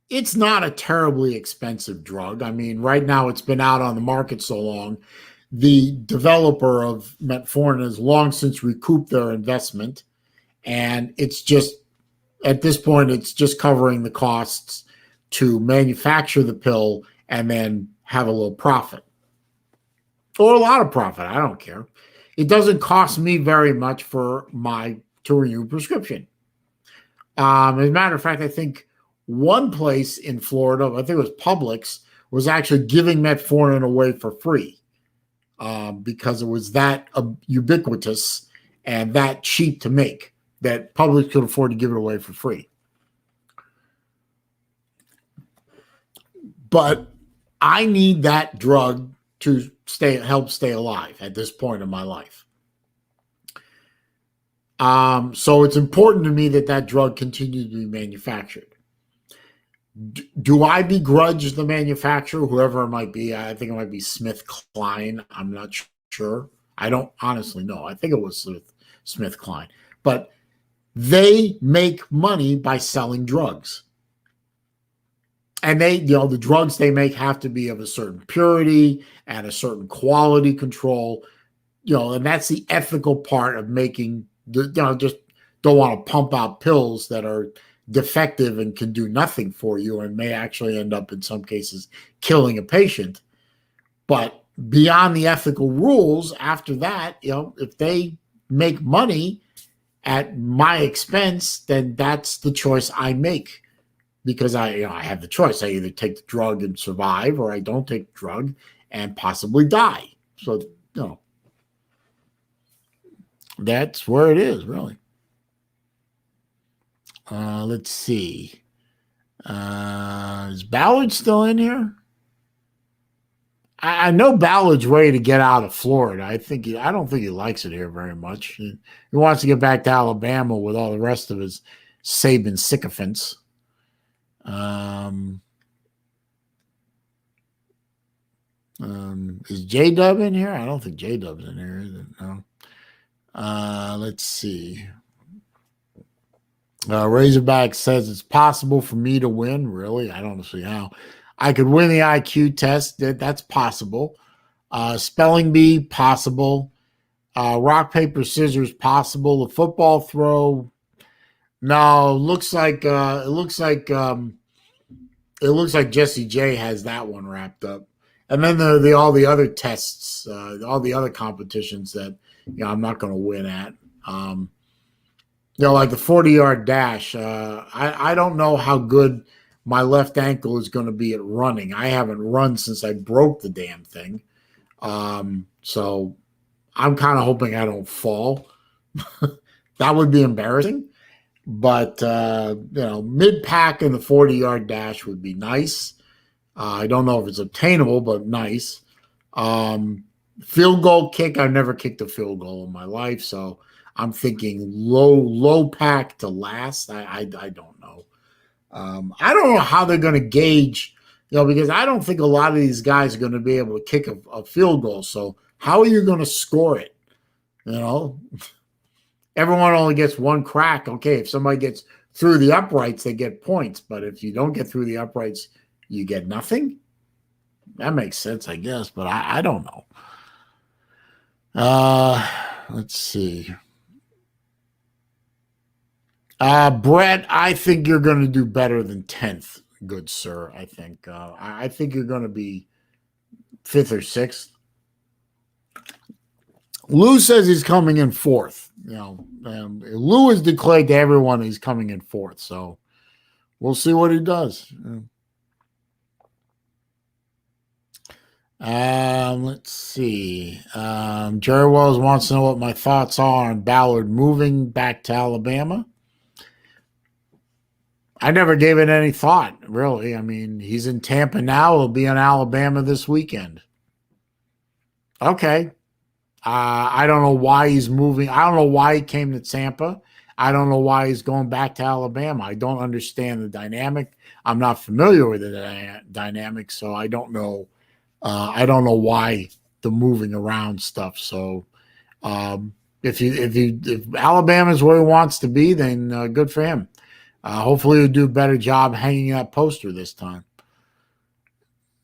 it's not a terribly expensive drug. Right now it's been out on the market so long. The developer of metformin has long since recouped their investment. And it's just, at this point, it's just covering the costs to manufacture the pill and then have a little profit. Or a lot of profit, I don't care. It doesn't cost me very much to renew prescription. As a matter of fact, I think one place in Florida, I think it was Publix, was actually giving metformin away for free because it was that ubiquitous and that cheap to make that Publix could afford to give it away for free. But I need that drug to help stay alive at this point in my life. So it's important to me that drug continues to be manufactured. Do I begrudge the manufacturer, whoever it might be? I think it might be SmithKline. I'm not sure. I don't honestly know. I think it was SmithKline. But they make money by selling drugs. And the drugs they make have to be of a certain purity and a certain quality control. And that's the ethical part of making, just don't want to pump out pills that are defective and can do nothing for you and may actually end up in some cases killing a patient. But beyond the ethical rules, after that, if they make money at my expense, then that's the choice I make, because I have the choice. I either take the drug and survive, or I don't take the drug and possibly die. So that's where it is, really. Let's see. Is Ballard still in here? I know Ballard's ready to get out of Florida. I don't think he likes it here very much. He wants to get back to Alabama with all the rest of his Saban sycophants. Is J-Dub in here? I don't think J-Dub's in here, is it? No. Let's see. Razorback says it's possible for me to win. Really? I don't see how. I could win the IQ test. That's possible. Spelling bee, possible. Rock, paper, scissors, possible. The football throw, no. It looks like Jesse J has that one wrapped up. And then all the other tests, all the other competitions that I'm not going to win at. Like the 40-yard dash. I don't know how good my left ankle is going to be at running. I haven't run since I broke the damn thing. So I'm kind of hoping I don't fall. That would be embarrassing. But, mid-pack in the 40-yard dash would be nice. I don't know if it's obtainable, but nice. Field goal kick, I've never kicked a field goal in my life, so I'm thinking low pack to last. I don't know. I don't know how they're going to gauge, because I don't think a lot of these guys are going to be able to kick a field goal. So how are you going to score it? Everyone only gets one crack. Okay, if somebody gets through the uprights, they get points. But if you don't get through the uprights, you get nothing. That makes sense, I guess, but I don't know. Let's see. Brett, I think you're going to do better than 10th, good sir. I think. I think you're going to be 5th or 6th. Lou says he's coming in 4th. Lou has declared to everyone he's coming in 4th, so we'll see what he does. Let's see. Jerry Wells wants to know what my thoughts are on Ballard moving back to Alabama. I never gave it any thought, really. I mean, he's in Tampa now. He'll be in Alabama this weekend. Okay. I don't know why he's moving. I don't know why he came to Tampa. I don't know why he's going back to Alabama. I don't understand the dynamic. I'm not familiar with the dynamic, so I don't know. I don't know why the moving around stuff. So if Alabama is where he wants to be, then good for him. Hopefully he'll do a better job hanging that poster this time.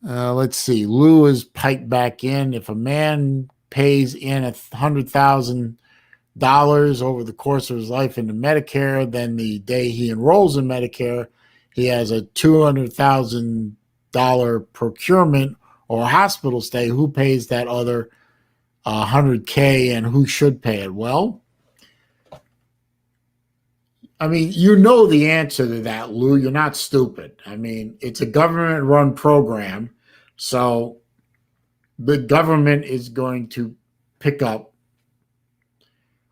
Let's see. Lou is piped back in. If a man pays in $100,000 over the course of his life into Medicare, then the day he enrolls in Medicare, he has a $200,000 procurement or hospital stay. Who pays that other $100K and who should pay it? Well, I mean, the answer to that, Lou. You're not stupid. I mean, it's a government-run program, so the government is going to pick up.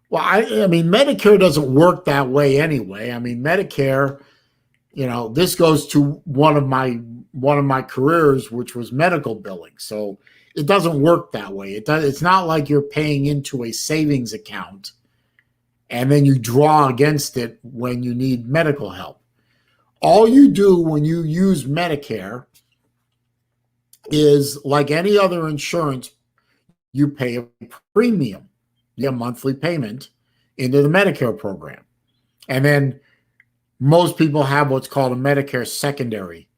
Well, I mean, Medicare doesn't work that way anyway. I mean, Medicare, this goes to one of my careers, which was medical billing. So it doesn't work that way. It's not like you're paying into a savings account and then you draw against it when you need medical help. All you do when you use Medicare is, like any other insurance, you pay a premium, a monthly payment into the Medicare program. And then most people have what's called a Medicare secondary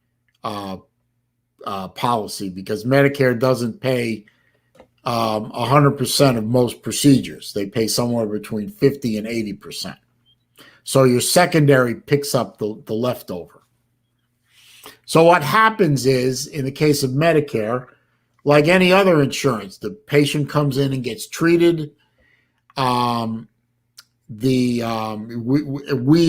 policy, because Medicare doesn't pay 100% of most procedures. They pay somewhere between 50 and 80%. So your secondary picks up the leftover. So what happens is, in the case of Medicare, like any other insurance, the patient comes in and gets treated. We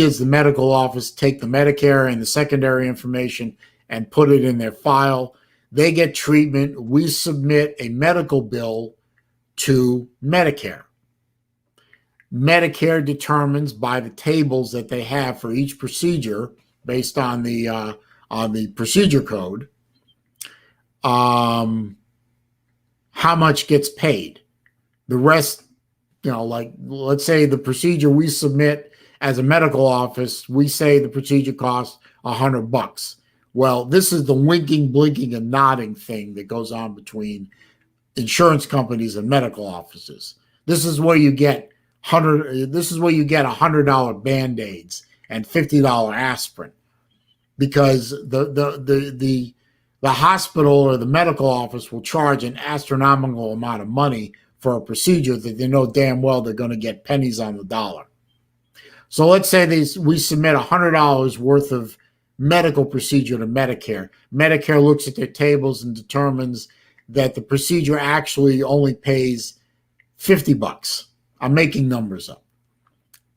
as the medical office take the Medicare and the secondary information and put it in their file. They get treatment. We submit a medical bill to Medicare. Medicare determines by the tables that they have for each procedure, based on the procedure code, how much gets paid. The rest, like, let's say the procedure we submit as a medical office, we say the procedure costs $100. Well, this is the winking, blinking, and nodding thing that goes on between insurance companies and medical offices. This is where you get $100 Band-Aids and $50 aspirin, because the hospital or the medical office will charge an astronomical amount of money for a procedure that they know damn well they're going to get pennies on the dollar. So let's say we submit $100 worth of medical procedure to Medicare. Medicare looks at their tables and determines that the procedure actually only pays $50. I'm making numbers up.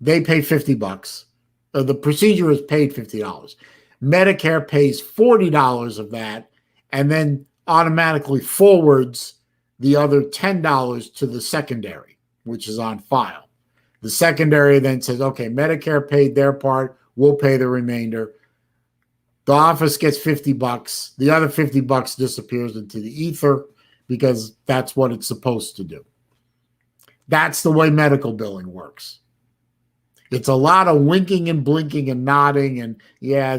They pay $50. The procedure is paid $50. Medicare pays $40 of that and then automatically forwards the other $10 to the secondary, which is on file. The secondary then says, okay, Medicare paid their part, we'll pay the remainder. The office gets $50. The other $50 disappears into the ether because that's what it's supposed to do. That's the way medical billing works. It's a lot of winking and blinking and nodding and, yeah,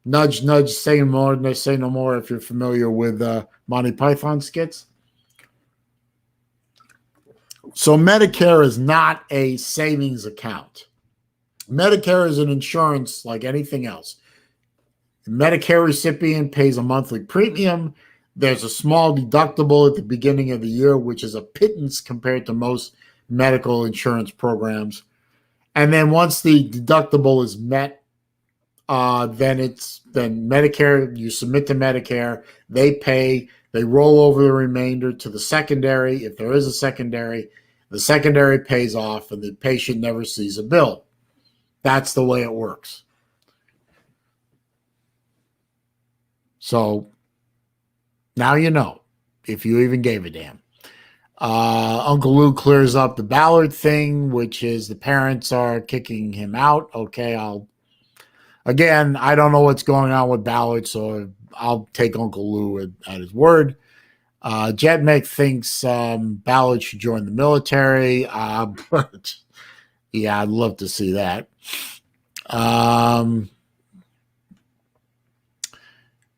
nudge, nudge, say more, say no more, if you're familiar with Monty Python skits. So Medicare is not a savings account. Medicare is an insurance like anything else. The Medicare recipient pays a monthly premium. There's a small deductible at the beginning of the year, which is a pittance compared to most medical insurance programs. And then once the deductible is met, then Medicare, you submit to Medicare, they pay, they roll over the remainder to the secondary. If there is a secondary, the secondary pays off and the patient never sees a bill. That's the way it works. So now you know, if you even gave a damn. Uncle Lou clears up the Ballard thing, which is the parents are kicking him out. Okay, again, I don't know what's going on with Ballard, so I'll take Uncle Lou at his word. Jetmec thinks Ballard should join the military. But yeah, I'd love to see that.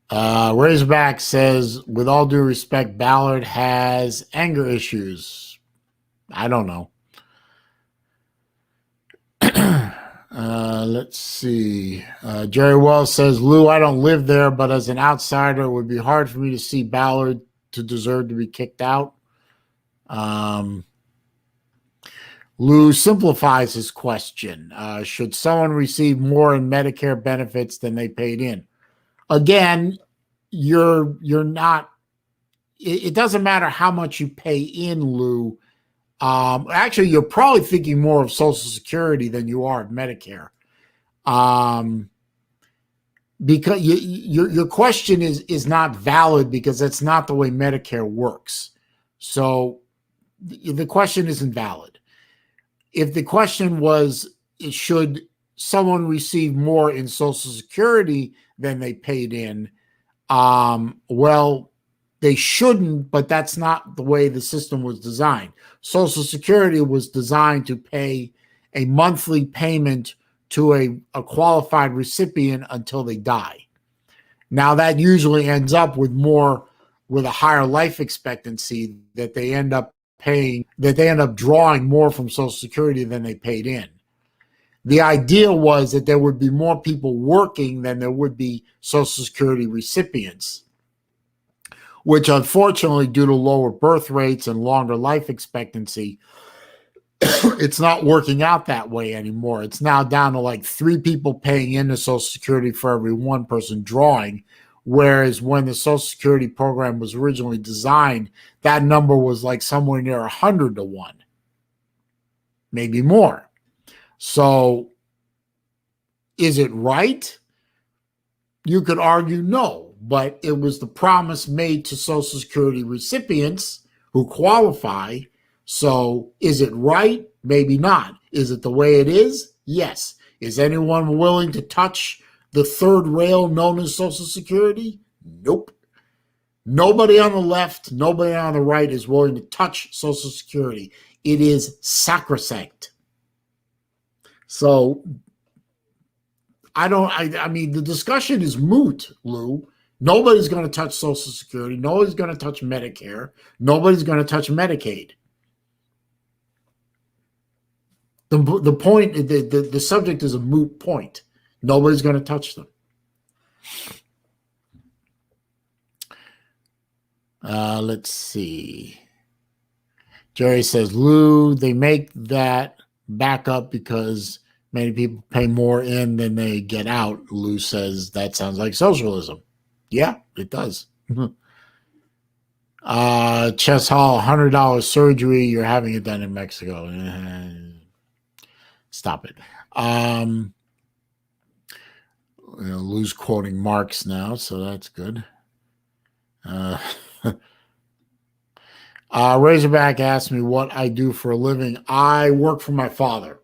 Razorback says, with all due respect, Ballard has anger issues. I don't know. Let's see. Jerry Wells says, Lou, I don't live there, but as an outsider, it would be hard for me to see Ballard to deserve to be kicked out. Lou simplifies his question. Should someone receive more in Medicare benefits than they paid in? Again, you're not, it doesn't matter how much you pay in, Lou. Actually, you're probably thinking more of Social Security than you are of Medicare. Because your question is not valid because that's not the way Medicare works. So the question isn't valid. If the question was, should someone receive more in Social Security than they paid in, well, they shouldn't, but that's not the way the system was designed. Social Security was designed to pay a monthly payment to a qualified recipient until they die. Now that usually ends up with a higher life expectancy, that they end up drawing more from Social Security than they paid in. The idea was that there would be more people working than there would be Social Security recipients, which unfortunately, due to lower birth rates and longer life expectancy, it's not working out that way anymore. It's now down to like 3 people paying into Social Security for every 1 person drawing, whereas when the Social Security program was originally designed, that number was like somewhere near 100 to 1, maybe more. So is it right? You could argue no, but it was the promise made to Social Security recipients who qualify. So is it right? Maybe not. Is it the way it is? Yes. Is anyone willing to touch the third rail known as Social Security? Nope. Nobody on the left, nobody on the right is willing to touch Social Security. It is sacrosanct. So I mean, the discussion is moot, Lou. Nobody's going to touch Social Security. Nobody's going to touch Medicare. Nobody's going to touch Medicaid. The point, the subject is a moot point. Nobody's going to touch them. Let's see. Jerry says, Lou, they make that back up because many people pay more in than they get out. Lou says, that sounds like socialism. Yeah, it does. Chess Hall, $100 surgery. You're having it done in Mexico. Stop it. Lou's quoting Marx now, so that's good. Razorback asked me what I do for a living. I work for my father.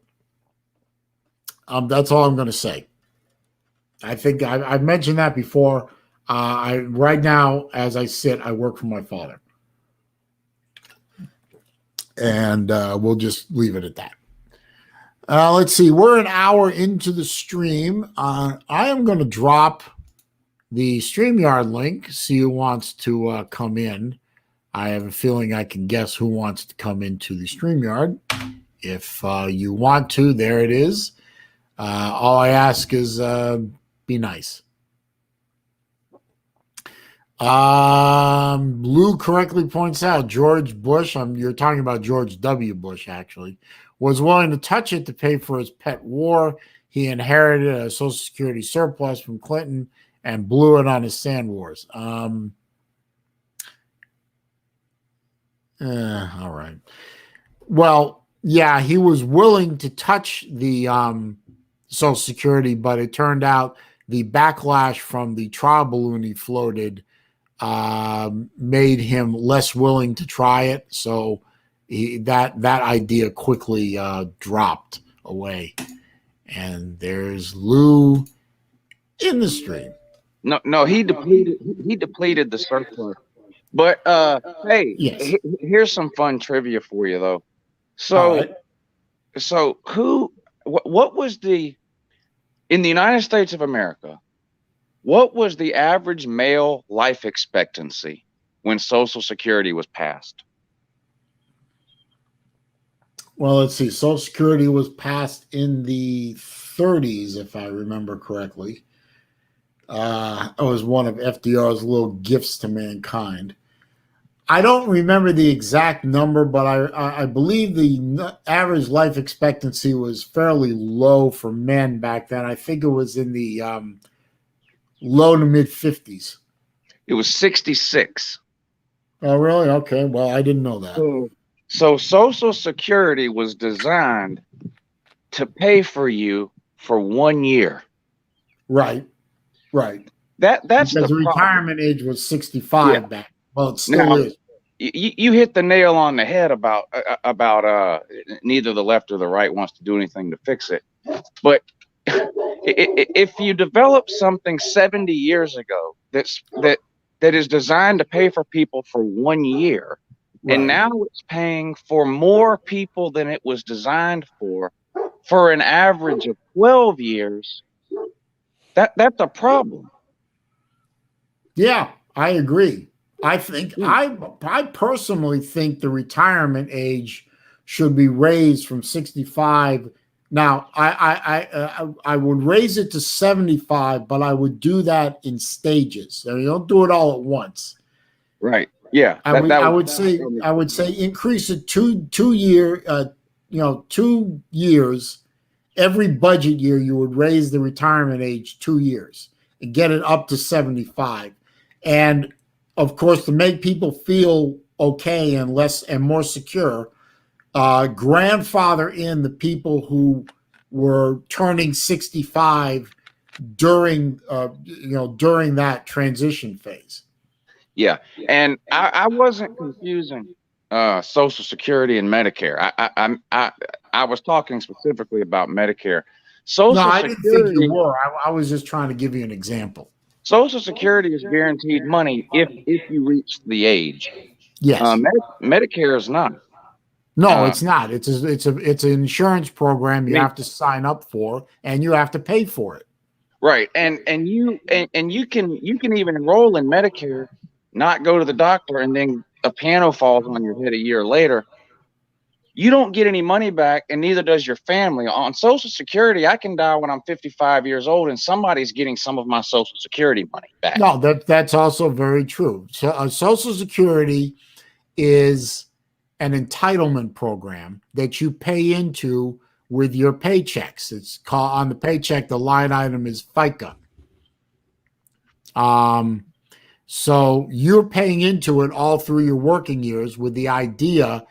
That's all I'm going to say. I think I've mentioned that before. Right now, as I sit, I work for my father. And we'll just leave it at that. Let's see. We're an hour into the stream. I am going to drop the StreamYard link. See who wants to come in. I have a feeling I can guess who wants to come into the StreamYard. If you want to, there it is. All I ask is be nice. Lou correctly points out George Bush, you're talking about George W. Bush, actually, was willing to touch it to pay for his pet war. He inherited a Social Security surplus from Clinton and blew it on his sand wars. All right. Well, yeah, he was willing to touch the Social Security, but it turned out the backlash from the trial balloon he floated made him less willing to try it. So that idea quickly dropped away. And there's Lou in the stream. No, he depleted the surplus. But hey, yes. Here's some fun trivia for you though. So, right. So what was in the United States of America? What was the average male life expectancy when Social Security was passed? Well, let's see. Social Security was passed in the 30s, if I remember correctly. It was one of FDR's little gifts to mankind. I don't remember the exact number, but I believe the average life expectancy was fairly low for men back then. I think it was in the low to mid 50s. It was 66. Oh, really? Okay. Well, I didn't know that. So Social Security was designed to pay for you for 1 year. Right. That's because the retirement age was 65 back. Well, it still is. You hit the nail on the head about neither the left or the right wants to do anything to fix it. But if you develop something 70 years ago that is designed to pay for people for 1 year, right, and now it's paying for more people than it was designed for an average of 12 years, that's a problem. Yeah, I agree. I think I personally think the retirement age should be raised from 65. Now, I would raise it to 75, but I would do that in stages. I mean, don't do it all at once. Right. Yeah. I would say increase it 2 years. Every budget year, you would raise the retirement age 2 years and get it up to 75. And of course, to make people feel okay and more secure, grandfather in the people who were turning 65 during that transition phase. Yeah, and I wasn't confusing Social Security and Medicare. I was talking specifically about Medicare. I didn't think you were. I was just trying to give you an example. Social Security is guaranteed money if you reach the age. Yes. Medicare is not. No, it's not. It's an insurance program you have to sign up for, and you have to pay for it. Right, and you can even enroll in Medicare, not go to the doctor, and then a piano falls on your head a year later, You don't get any money back, and neither does your family. On Social Security, I can die when I'm 55 years old, and somebody's getting some of my Social Security money back. No, that's also very true. So, Social Security is an entitlement program that you pay into with your paychecks. It's called, on the paycheck, the line item is FICA. So you're paying into it all through your working years with the idea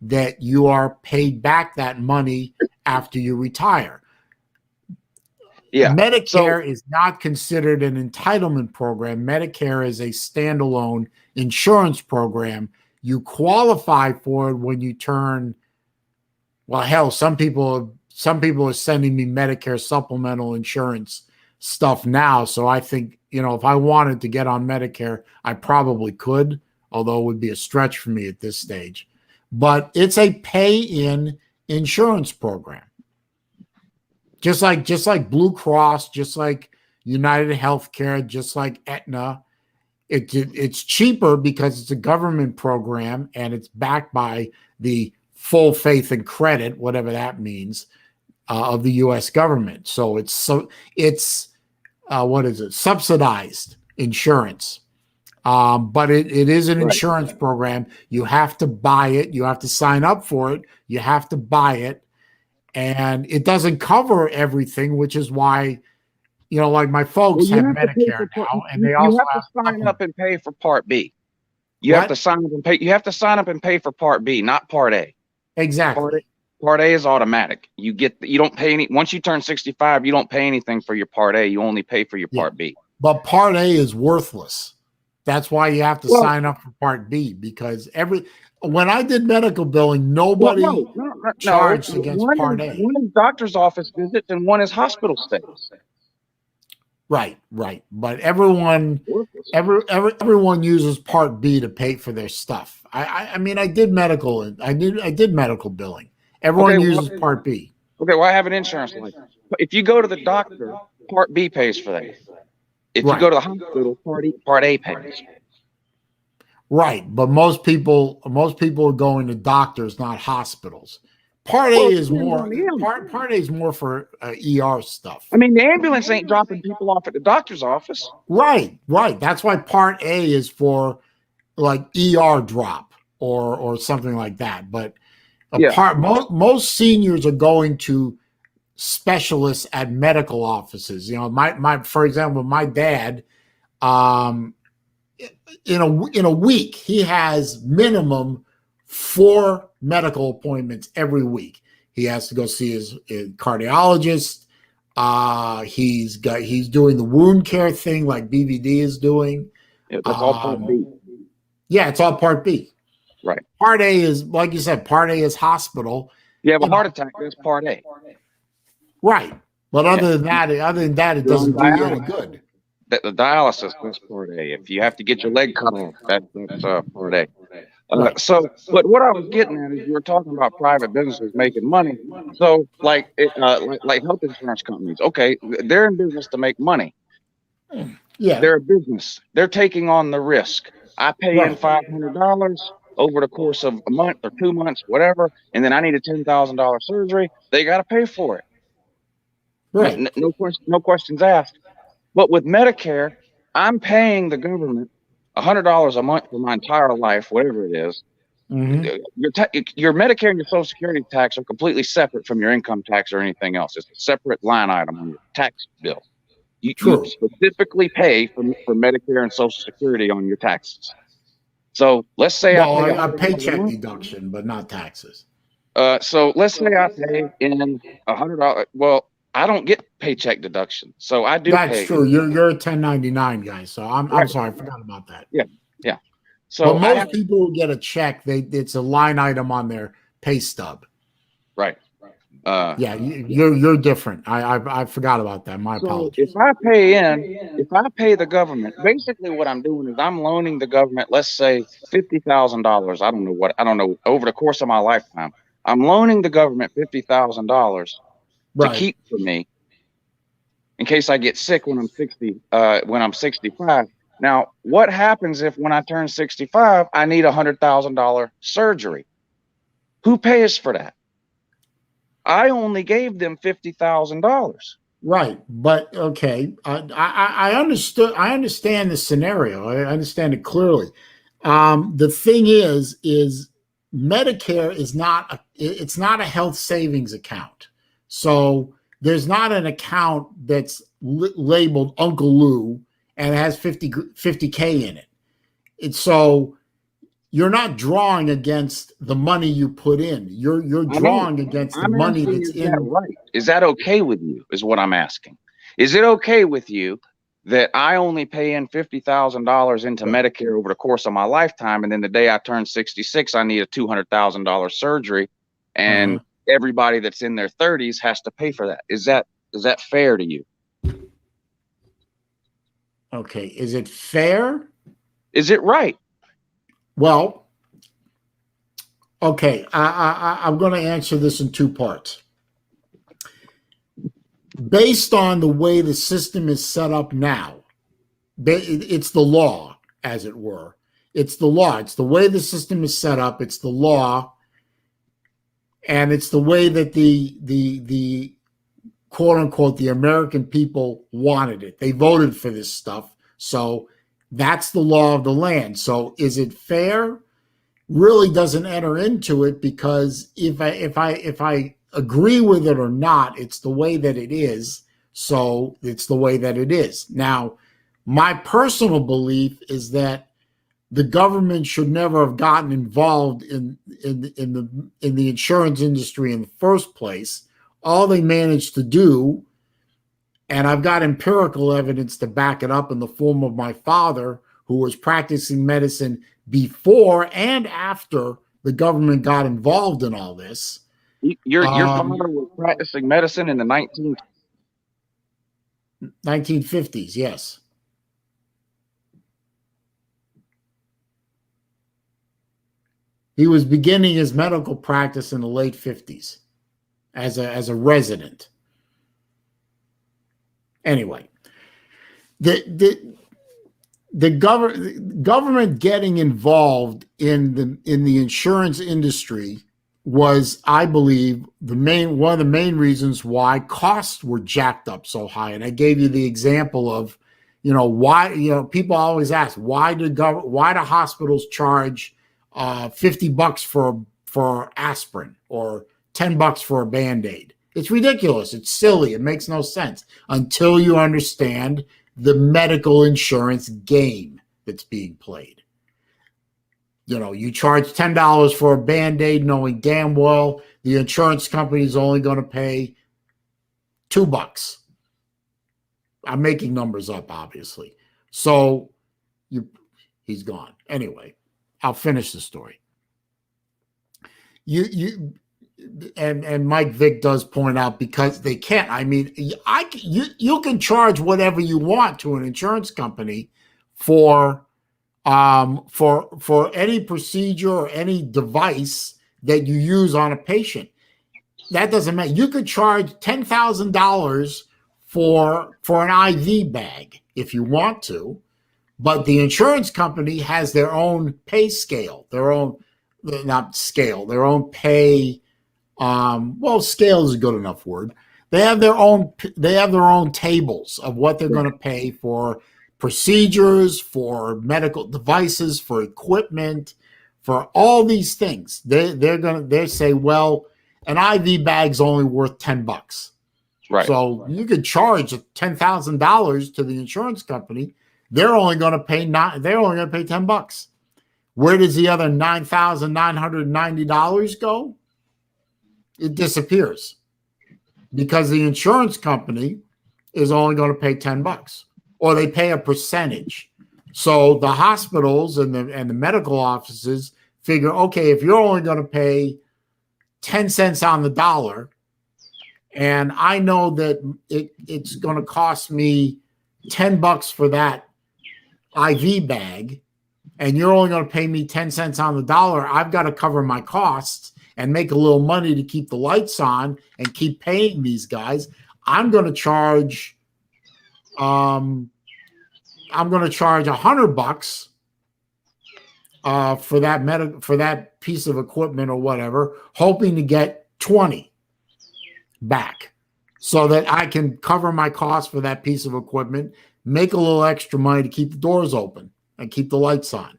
that you are paid back that money after you retire. Yeah. Medicare is not considered an entitlement program. Medicare is a standalone insurance program. You qualify for it when you turn, well, hell, some people are sending me Medicare supplemental insurance stuff now. So I think, if I wanted to get on Medicare, I probably could, although it would be a stretch for me at this stage. But it's a pay-in insurance program. Just like Blue Cross, just like United Healthcare, just like Aetna. It's cheaper because it's a government program and it's backed by the full faith and credit, whatever that means, of the U.S. government. So it's what is it? Subsidized insurance. But it is an insurance program. You have to buy it. You have to sign up for it. You have to buy it. And it doesn't cover everything, which is why, like my folks have Medicare now, and they also have to sign up and pay for Part B. You have to sign up and pay. You have to sign up and pay for Part B, not Part A. Exactly. Part A is automatic. You don't pay any. Once you turn 65, you don't pay anything for your Part A. You only pay for your Part B. But Part A is worthless. That's why you have to sign up for Part B, because when I did medical billing, nobody charged against Part A. One is doctor's office visits and one is hospital stays. Right. But everyone uses Part B to pay for their stuff. I mean, I did medical billing. Everyone uses Part B. Okay, well, I have an insurance license. If you go to the doctor, Part B pays for that. If you go to the hospital, Part A pays. Right, but most people are going to doctors, not hospitals. Part A is more. Part A is more for ER stuff. I mean, the ambulance ain't dropping people off at the doctor's office. Right. That's why Part A is for like ER drop or something like that. But most seniors are going to specialists at medical offices. For example, my dad, in a week, he has minimum 4 medical appointments every week. He has to go see his cardiologist. He's doing the wound care thing like BVD is doing. That's all Part B. Yeah, it's all Part B. Right. Part A is, like you said, Part A is hospital. You have a heart attack, that's Part A. Right. But other than that, it doesn't do you any good. The dialysis, that's Part A. If you have to get your leg cut off, that's Part A. But what I was getting at is you were talking about private businesses making money. So like health insurance companies, okay, they're in business to make money. Yeah. They're a business. They're taking on the risk. I pay in $500 over the course of a month or 2 months, whatever, and then I need a $10,000 surgery. They got to pay for it. Right. No questions asked. But with Medicare, I'm paying the government $100 a month for my entire life, whatever it is. Mm-hmm. Your Medicare and your Social Security tax are completely separate from your income tax or anything else. It's a separate line item on your tax bill. You specifically pay for Medicare and Social Security on your taxes. So let's say I pay a paycheck deduction, but not taxes. So let's say I pay in $100. Well, I don't get paycheck deduction, so I do. That's true. You're a 1099 guy, so I'm sorry, I forgot about that. Yeah. So but most people who get a check, it's a line item on their pay stub. Right. Yeah, you're different. I forgot about that. My apologies. If I pay the government, basically what I'm doing is I'm loaning the government, let's say $50,000. I don't know, over the course of my lifetime, I'm loaning the government $50,000 to keep for me in case I get sick when I'm 65. Now, what happens if when I turn 65, I need $100,000 surgery? Who pays for that? I only gave them $50,000. Right, but okay, I understood. I understand the scenario. I understand it clearly. The thing is Medicare is not it's not a health savings account. So there's not an account that's labeled Uncle Lou and has 50K in it. It's so you're not drawing against the money you put in. You're I know. drawing against the I'm money asking, that's is that in. right? Is that okay with you? Is what I'm asking. Is it okay with you that I only pay in $50,000 into Right. Medicare over the course of my lifetime, and then the day I turn 66, I need a $200,000 surgery, Uh-huh. and everybody that's in their 30s has to pay for that? Is that fair to you? Okay. Is it fair? Is it right? Well, okay. I'm going to answer this in two parts. Based on the way the system is set up now, it's the law, as it were. It's the law. It's the way the system is set up. It's the law, and it's the way that the quote unquote the American people wanted it. They voted for this stuff, so that's the law of the land. So, is it fair? Really doesn't enter into it, because if I agree with it or not, it's the way that it is. So it's the way that it is. Now, my personal belief is that the government should never have gotten involved in the insurance industry in the first place. All they managed to do, and I've got empirical evidence to back it up in the form of my father, who was practicing medicine before and after the government got involved in all this. Your father was practicing medicine in the 1950s, yes. He was beginning his medical practice in the late 50s as a resident. Anyway, the government getting involved in the insurance industry was, I believe, one of the main reasons why costs were jacked up so high. And I gave you the example of, why, people always ask, why do hospitals charge $50 for aspirin or $10 for a Band-Aid? It's ridiculous. It's silly. It makes no sense until you understand the medical insurance game that's being played. You charge $10 for a Band-Aid knowing damn well the insurance company is only going to pay $2. I'm making numbers up, obviously. So he's gone. Anyway, I'll finish the story. And Mike Vick does point out, because they can't. I mean, you can charge whatever you want to an insurance company for any procedure or any device that you use on a patient. That doesn't matter. You could charge $10,000 for an IV bag if you want to, but the insurance company has their own pay scale, their own pay. Scale is a good enough word. They have their own tables of what they're going to pay for procedures, for medical devices, for equipment, for all these things. They say, well, an IV bag's only worth $10. right. So you could charge $10,000 to the insurance company. They're only going to pay $10. Where does the other $9,990 go? It disappears, because the insurance company is only going to pay $10, or they pay a percentage. So the hospitals and the medical offices figure, okay, if you're only going to pay 10 cents on the dollar, and I know that it's going to cost me $10 for that IV bag, and you're only going to pay me 10 cents on the dollar, I've got to cover my costs and make a little money to keep the lights on and keep paying these guys. I'm going to charge $100 for that piece of equipment or whatever, hoping to get 20 back so that I can cover my costs for that piece of equipment, make a little extra money to keep the doors open and keep the lights on.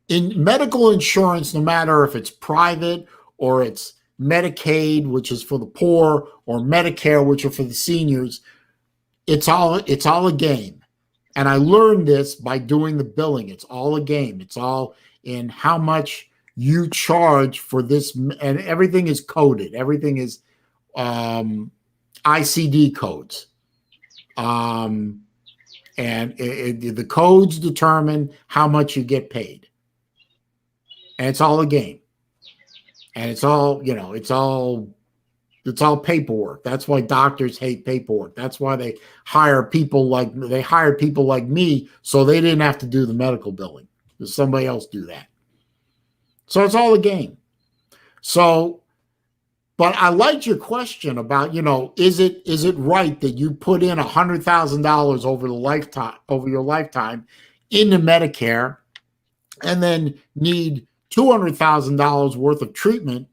In medical insurance, no matter if it's private or it's Medicaid, which is for the poor, or Medicare, which are for the seniors, it's all a game. And I learned this by doing the billing. It's all a game. It's all in how much you charge for this, and everything is coded. Everything is ICD codes. And the codes determine how much you get paid. And it's all a game. And it's all, it's all paperwork. That's why doctors hate paperwork. That's why they hired people like me, so they didn't have to do the medical billing. There's somebody else do that. So it's all a game. So, but I liked your question about, is it right that you put in $100,000 over your lifetime into Medicare and then need $200,000 worth of treatment?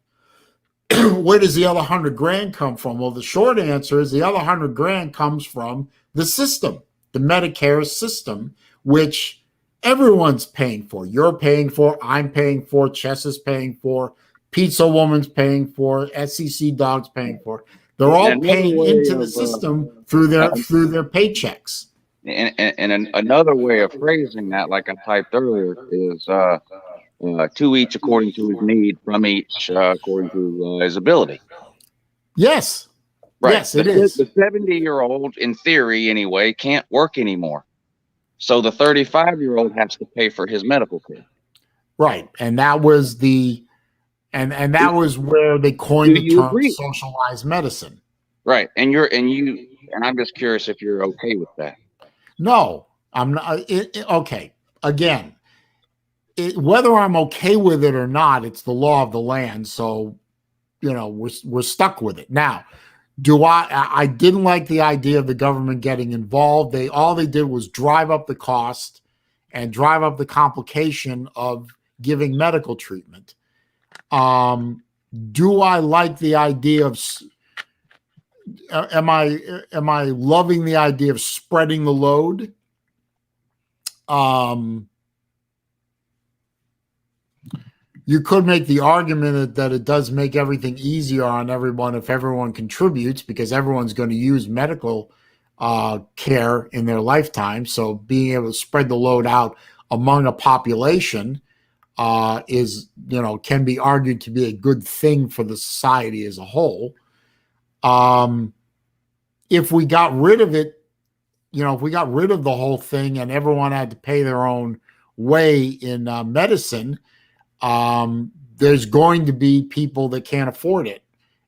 Where does the other $100,000 come from? Well, the short answer is the other $100,000 comes from the system, the Medicare system, which everyone's paying for. You're paying for, I'm paying for, Chess is paying for, Pizza Woman's paying for, SEC Dog's paying for. They're all paying into the system through their paychecks. And another way of phrasing that, like I typed earlier, is to each according to his need, from each according to his ability. Yes. Right. Yes, it is. The 70-year-old, in theory anyway, can't work anymore. So the 35-year-old has to pay for his medical care. Right. And that was and that was where they coined the term socialized medicine. Right. And I'm just curious if you're okay with that. No, I'm not. Okay. Again, whether I'm okay with it or not, it's the law of the land. So, we're stuck with it. Now, I didn't like the idea of the government getting involved. All they did was drive up the cost and drive up the complication of giving medical treatment. Do I like the idea of, am I loving the idea of spreading the load? You could make the argument that it does make everything easier on everyone if everyone contributes, because everyone's going to use medical care in their lifetime. So being able to spread the load out among a population is, can be argued to be a good thing for the society as a whole. If we got rid of it, if we got rid of the whole thing and everyone had to pay their own way in medicine, there's going to be people that can't afford it.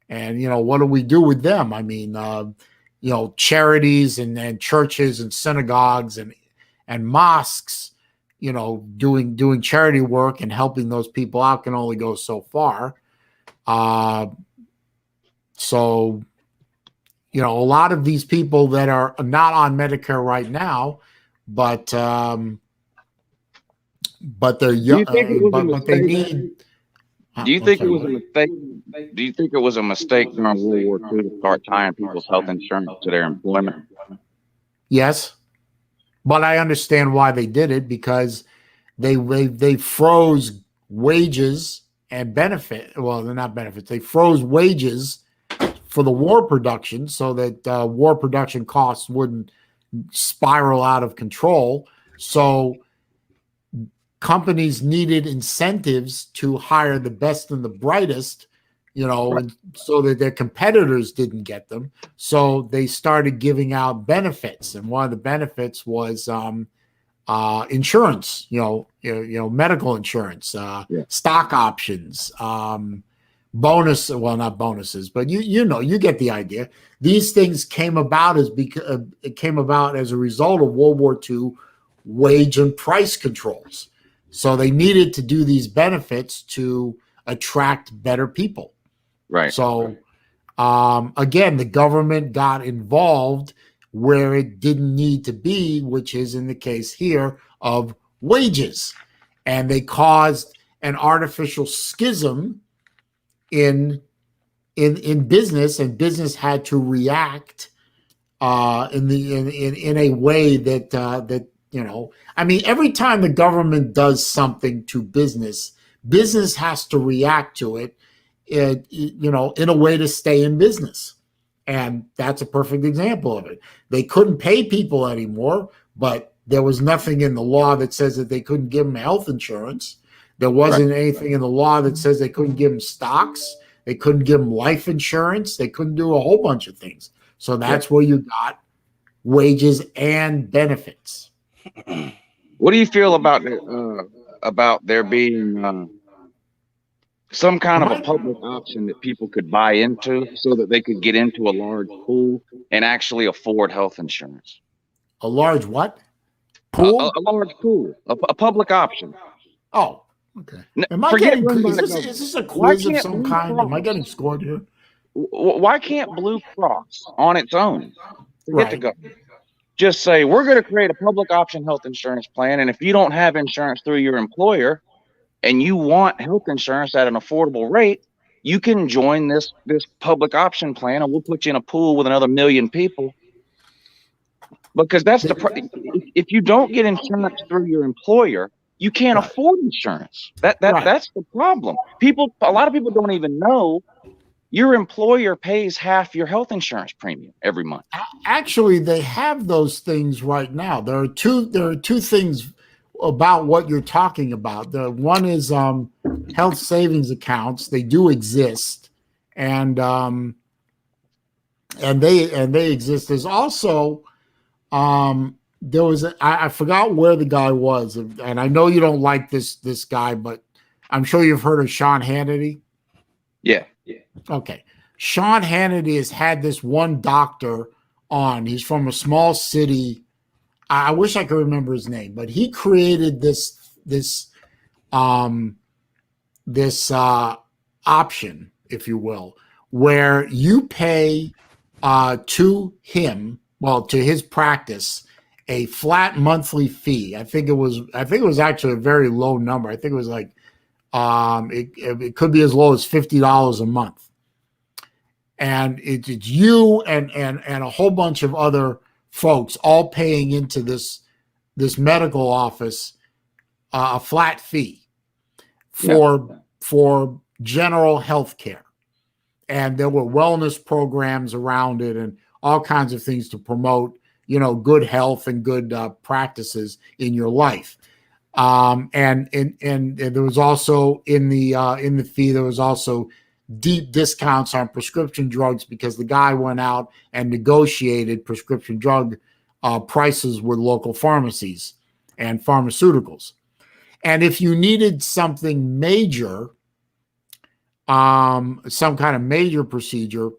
And, what do we do with them? I mean, charities and churches and synagogues and mosques, doing charity work and helping those people out can only go so far. So, a lot of these people that are not on Medicare right now, but they're young, but they need. Do you think it was a mistake? Do you think it was a mistake during World War II to start tying people's health insurance to their employment? Yes, but I understand why they did it, because they froze wages and benefit. Well, they're not benefits. They froze wages for the war production so that war production costs wouldn't spiral out of control. So companies needed incentives to hire the best and the brightest, and so that their competitors didn't get them. So they started giving out benefits, and one of the benefits was insurance. Medical insurance, stock options, bonus. Well, not bonuses, but you get the idea. These things came about as a result of World War II wage and price controls. So they needed to do these benefits to attract better people. Right. So, again, the government got involved where it didn't need to be, which is in the case here of wages. and they caused an artificial schism in business, and business had to react in a way that I mean, every time the government does something to business, business has to react to it, in a way to stay in business. And that's a perfect example of it. They couldn't pay people anymore, but there was nothing in the law that says that they couldn't give them health insurance. There wasn't anything in the law that says they couldn't give them stocks. They couldn't give them life insurance. They couldn't do a whole bunch of things. So that's where you got wages and benefits. What do you feel about there being some kind of a public option that people could buy into so that they could get into a large pool and actually afford health insurance? A large what? Pool? A large pool, a public option. Oh, okay. Is this a quiz of some kind? Am I getting scored here? Why can't Blue Cross on its own forget to go? Just say, we're going to create a public option health insurance plan, and if you don't have insurance through your employer and you want health insurance at an affordable rate, you can join this public option plan, and we'll put you in a pool with another 1 million people. Because that's if you don't get insurance through your employer, you can't afford insurance. That's the problem. A lot of people don't even know your employer pays half your health insurance premium every month. Actually, they have those things right now. There are two things about what you're talking about. The one is health savings accounts. They do exist, and they exist. There's also there was I forgot where the guy was, and I know you don't like this guy, but I'm sure you've heard of Sean Hannity. Yeah. Okay. Sean Hannity has had this one doctor on. He's from a small city. I wish I could remember his name, but he created this option, if you will, where you pay to his practice a flat monthly fee. I think it was actually a very low number. I think it was like it could be as low as $50 a month. And it's you and a whole bunch of other folks all paying into this medical office a flat fee for general health care. And there were wellness programs around it and all kinds of things to promote, good health and good practices in your life. And there was also in the fee, there was also deep discounts on prescription drugs because the guy went out and negotiated prescription drug prices with local pharmacies and pharmaceuticals. And if you needed something major, some kind of major procedure,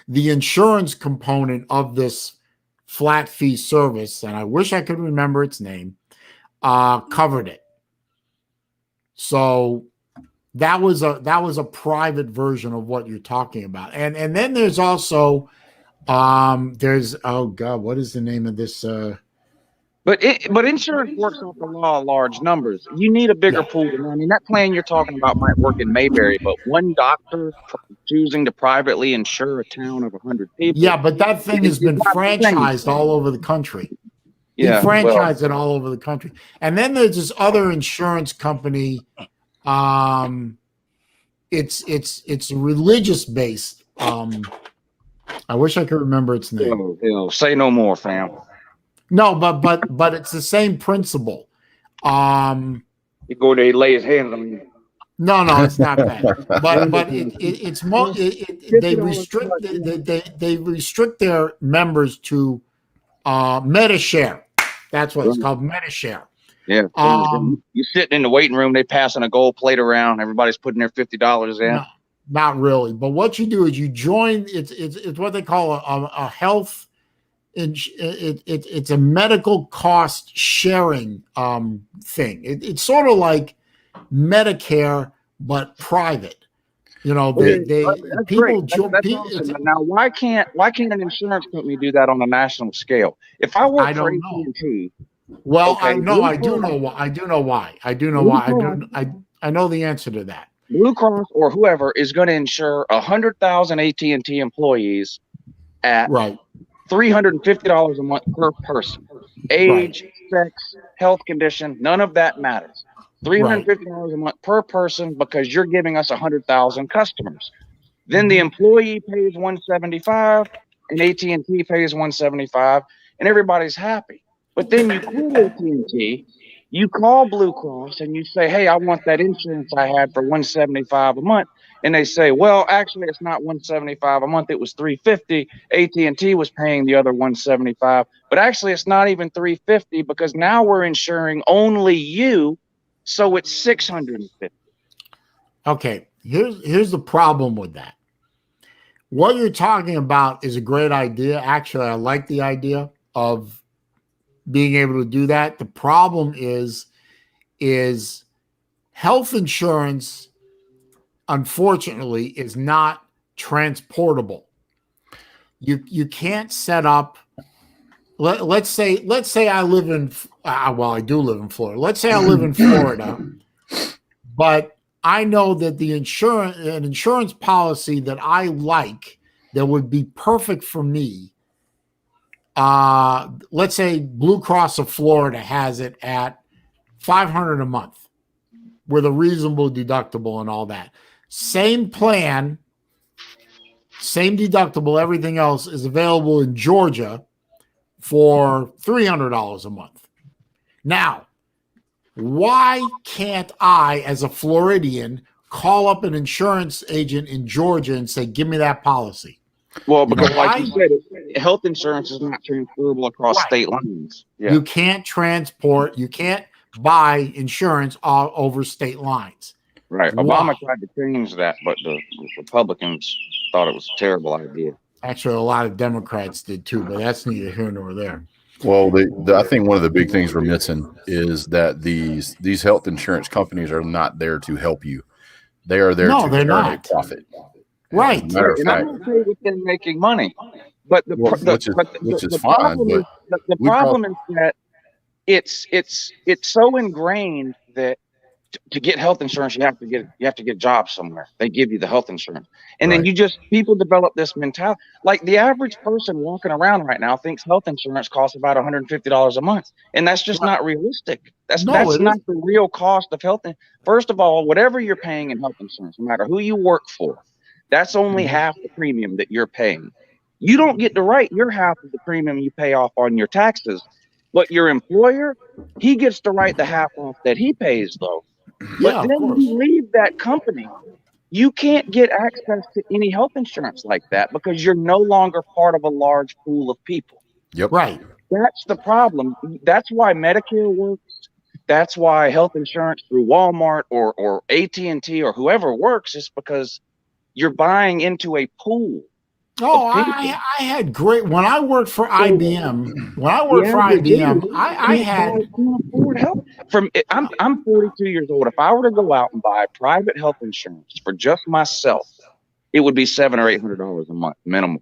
the insurance component of this flat fee service, and I wish I could remember its name, covered it. So that was a private version of what you're talking about. And then there's also what is the name of this? But insurance works off the law of large numbers. You need a bigger pool. I mean, that plan you're talking about might work in Mayberry, but one doctor choosing to privately insure a town of 100 people. Yeah, but that thing has been franchised all over the country. Yeah, they franchise it all over the country. And then there's this other insurance company. It's religious based. I wish I could remember its name. Say no more, fam. No, but it's the same principle. You go there, he lay his hands on you. No, it's not that. But it's more. They restrict their members to MediShare. That's what it's called, MediShare. Yeah. You're sitting in the waiting room. They passing a gold plate around. Everybody's putting their $50 in. No, not really. But what you do is you join. It's what they call a health. It's a medical cost sharing thing. It's sort of like Medicare but private. Now why can't an insurance company do that on a national scale? If I work for AT&T Well, Okay, I do know why. I do know why. I do know Blue why. Cross, I know the answer to that. Blue Cross or whoever is going to insure 100,000 AT&T employees at Right. $350 a month per person. Right. Age, sex, health condition, none of that matters. Right. $350 a month per person because you're giving us 100,000 customers. Then the Mhm. employee pays 175 and AT&T pays 175 and everybody's happy. But then you quit AT&T, you call Blue Cross and you say, "Hey, I want that insurance I had for 175 a month." And they say, "Well, actually it's not 175 a month, it was 350. AT&T was paying the other 175, but actually it's not even 350 because now we're insuring only you, so it's 650." Okay. Here's the problem with that. What you're talking about is a great idea. Actually, I like the idea of being able to do that. The problem is health insurance, unfortunately, is not transportable. You can't set up. Let's say I live in well, I do live in Florida. Let's say I live in Florida, but I know that an insurance policy that I like that would be perfect for me. Let's say Blue Cross of Florida has it at $500 a month with a reasonable deductible and all that. Same plan, same deductible, everything else is available in Georgia for $300 a month. Now, why can't I, as a Floridian, call up an insurance agent in Georgia and say, "Give me that policy"? Well, You know because like you why? said, health insurance is not transferable across Right. state lines. Yeah. You can't buy insurance all over state lines. Right. Why? Obama tried to change that, but the Republicans thought it was a terrible idea. Actually, a lot of Democrats did too, but that's neither here nor there. Well, I think one of the big things we're missing is that these health insurance companies are not there to help you. They are there to They're earn a not. profit. Right. As a matter of And I'm fact, okay with them making money, but which is fine. problem But is the we problem is that it's so ingrained that to get health insurance you have to get a job somewhere. They give you the health insurance, and then Right. people develop this mentality. Like the average person walking around right now thinks health insurance costs about $150 a month, and that's just not realistic. No, That's it not is. the real cost of health. First of all, whatever you're paying in health insurance, no matter who you work for, that's only half the premium that you're paying. You don't get to write your half of the premium you pay off on your taxes, but your employer, he gets to write the half off that he pays though. But Yeah, of then course. you leave that company, you can't get access to any health insurance like that because you're no longer part of a large pool of people. Yep. Right. That's the problem. That's why Medicare works. That's why health insurance through Walmart or AT&T or whoever works is because you're buying into a pool of Oh, people. I had great when I worked for So IBM. When I the worked for average IBM, idiot I had can't afford help. I'm 42 years old. If I were to go out and buy private health insurance for just myself, it would be $700 or $800 a month minimum.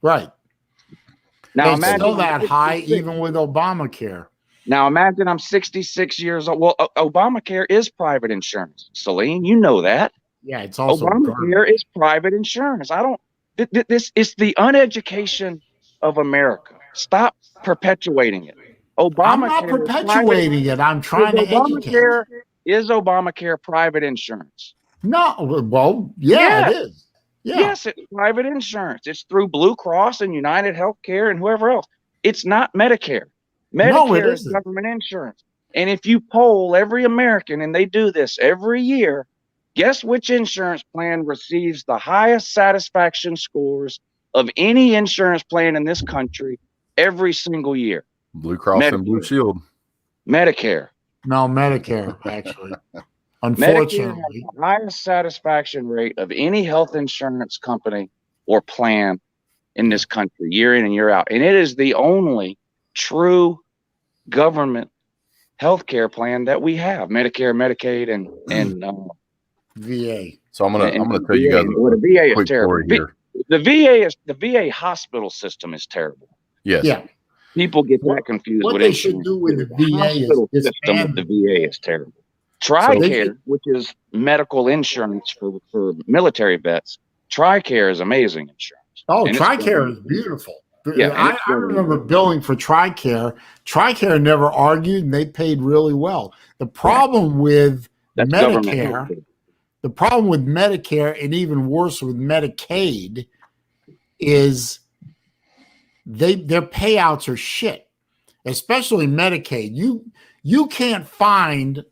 right. Now It's imagine still I'm that high, 66. even with Obamacare. Now imagine I'm 66 years old. Well, Obamacare is private insurance, Saleen. You know that. Yeah, it's also Obamacare is private insurance. I don't. This is the uneducation of America. Stop perpetuating it. I'm not Obamacare is private. perpetuating it. I'm Is trying to educate. Obamacare private insurance? No, well, yeah, it Yes. is. Yeah. Yes, it's private insurance. It's through Blue Cross and United Healthcare and whoever else. It's not Medicare. No, it Medicare is isn't. government insurance. And if you poll every American, and they do this every year, guess which insurance plan receives the highest satisfaction scores of any insurance plan in this country every single year? Blue Cross and Blue Shield. Medicare. No, Medicare, actually. Medicare has Unfortunately. the highest satisfaction rate of any health insurance company or plan in this country, year in and year out. And it is the only true government healthcare plan that we have: Medicare, Medicaid, and VA. So I'm gonna tell you VA. guys Well, the VA a quick is terrible. story here. The VA hospital system is terrible. Yes. Yeah. People get that confused What with they should insurance. do with the The VA is hospital system disband with the them. VA is terrible. So they TRICARE, which is medical insurance for military vets, TRICARE is amazing insurance. Oh, And it's TRICARE is beautiful. yeah, and I remember billing for TRICARE. TRICARE never argued, and they paid really well. The problem with that's government Medicare, healthcare. the problem with Medicare, and even worse with Medicaid, is their payouts are shit. Especially Medicaid. You can't find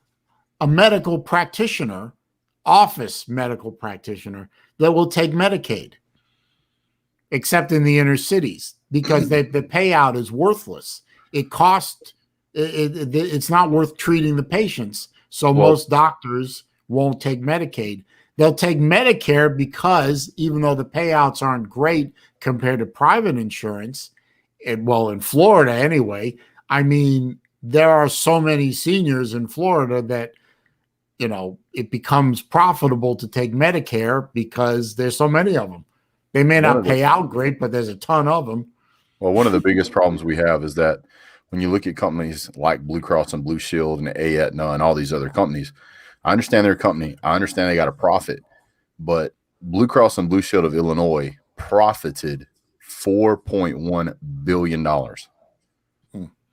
a medical practitioner, office medical practitioner, that will take Medicaid, except in the inner cities, because the payout is worthless. It costs, it's not worth treating the patients. So most doctors won't take Medicaid. They'll take Medicare because even though the payouts aren't great compared to private insurance, in Florida anyway, I mean, there are so many seniors in Florida that, it becomes profitable to take Medicare because there's so many of them. They may not pay out great, but there's a ton of them. Well, one of the biggest problems we have is that when you look at companies like Blue Cross and Blue Shield and Aetna and all these other companies, I understand their company. I understand they got a profit, but Blue Cross and Blue Shield of Illinois profited $4.1 billion.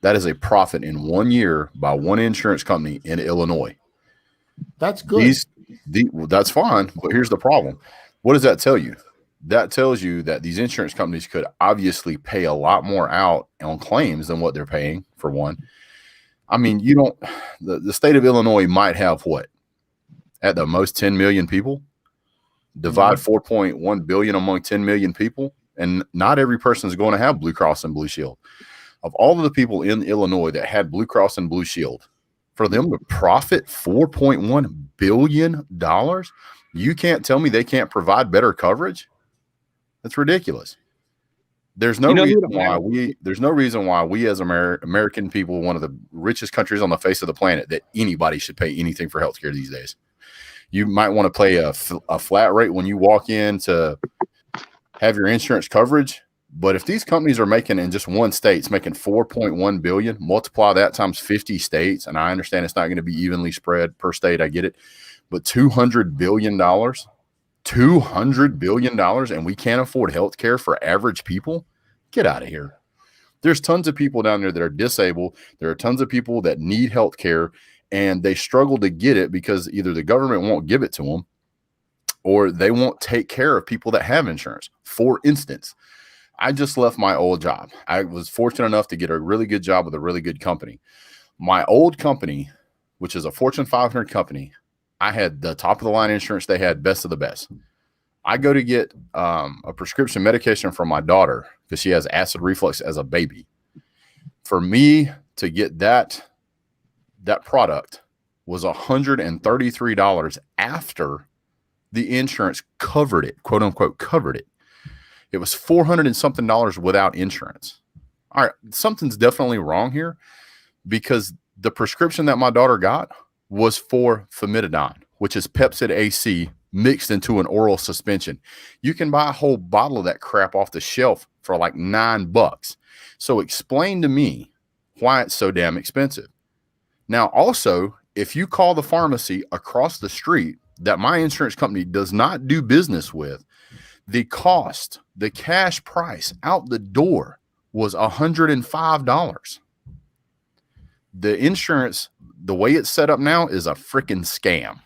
That is a profit in 1 year by one insurance company in Illinois. That's good. That's fine, but here's the problem. What does that tell you? That tells you that these insurance companies could obviously pay a lot more out on claims than what they're paying, for one. I mean, the state of Illinois might have what? At the most 10 million people. Divide 4.1 billion among 10 million people, and not every person is going to have Blue Cross and Blue Shield. Of all of the people in Illinois that had Blue Cross and Blue Shield, for them to profit $4.1 billion, you can't tell me they can't provide better coverage? That's ridiculous. There's no reason why we as American people, one of the richest countries on the face of the planet, that anybody should pay anything for healthcare these days. You might want to pay a flat rate when you walk in to have your insurance coverage. But if these companies are making in just one state, it's making 4.1 billion, multiply that times 50 states. And I understand it's not going to be evenly spread per state. I get it. But $200 billion, $200 billion, and we can't afford health care for average people. Get out of here. There's tons of people down there that are disabled. There are tons of people that need health care, and they struggle to get it because either the government won't give it to them or they won't take care of people that have insurance. For instance, I just left my old job. I was fortunate enough to get a really good job with a really good company. My old company, which is a Fortune 500 company, I had the top of the line insurance. They had best of the best. I go to get a prescription medication for my daughter because she has acid reflux as a baby. For me to get that product was $133 after the insurance covered it, quote unquote, covered it. It was $400 and something without insurance. All right, something's definitely wrong here because the prescription that my daughter got was for famotidine, which is Pepcid AC mixed into an oral suspension. You can buy a whole bottle of that crap off the shelf for like $9. So explain to me why it's so damn expensive. Now, also, if you call the pharmacy across the street that my insurance company does not do business with, the cost, the cash price out the door was $105. The insurance, the way it's set up now, is a freaking scam.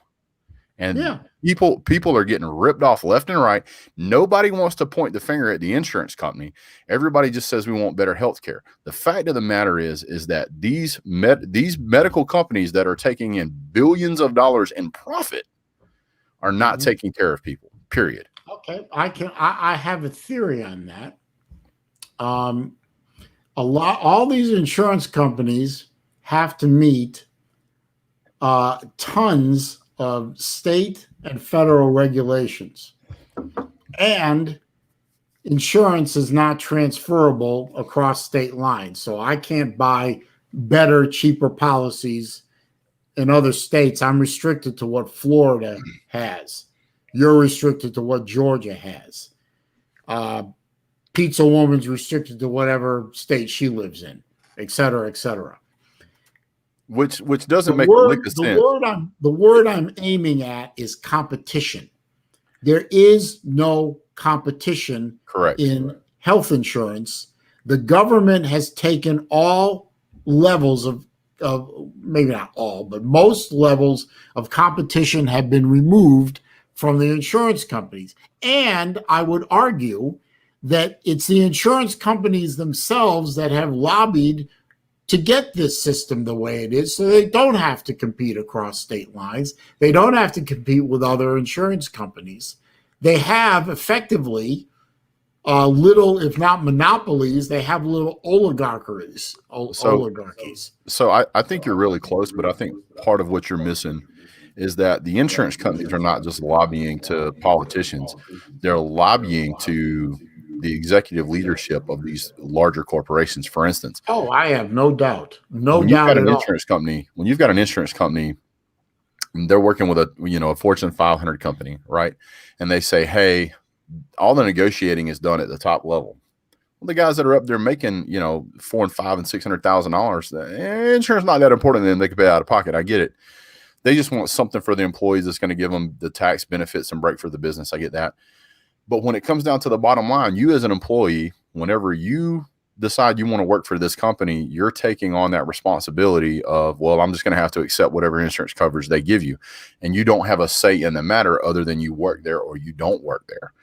And people are getting ripped off left and right. Nobody wants to point the finger at the insurance company. Everybody just says we want better health care. The fact of the matter is that these medical companies that are taking in billions of dollars in profit are not taking care of people, period. Okay, I have a theory on that. All these insurance companies have to meet tons of state and federal regulations, and insurance is not transferable across state lines. So I can't buy better, cheaper policies in other states. I'm restricted to what Florida has. You're restricted to what Georgia has. pizza woman's restricted to whatever state she lives in, et cetera, et cetera. Which doesn't make a lick of sense. The word I'm aiming at is competition. There is no competition in health insurance. The government has taken all levels of maybe not all, but most levels of competition have been removed from the insurance companies. And I would argue that it's the insurance companies themselves that have lobbied to get this system the way it is, so they don't have to compete across state lines. They don't have to compete with other insurance companies. They have effectively little, if not monopolies, they have little oligarchies. So I think you're really close, but I think part of what you're missing is that the insurance companies are not just lobbying to politicians. They're lobbying to the executive leadership of these larger corporations, for instance. Oh, I have no doubt. When you've got an insurance company, they're working with a Fortune 500 company, right? And they say, hey, all the negotiating is done at the top level. Well, the guys that are up there making, $400,000 and $600,000, insurance not that important to them. They can pay out of pocket. I get it. They just want something for the employees that's going to give them the tax benefits and break for the business. I get that. But when it comes down to the bottom line, you as an employee, whenever you decide you want to work for this company, you're taking on that responsibility of, well, I'm just going to have to accept whatever insurance coverage they give you. And you don't have a say in the matter other than you work there or you don't work there,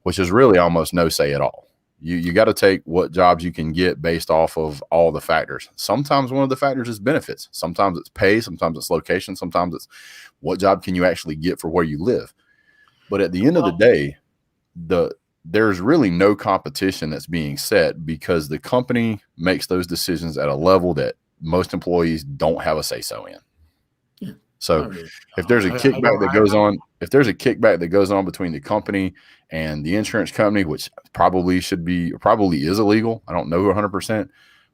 which is really almost no say at all. You got to take what jobs you can get based off of all the factors. Sometimes one of the factors is benefits. Sometimes it's pay. Sometimes it's location. Sometimes it's what job can you actually get for where you live. But at the end of the day, there's really no competition that's being set because the company makes those decisions at a level that most employees don't have a say so in. Yeah. So if there's a kickback that goes on between the company and the insurance company, which probably is illegal. I don't know 100%,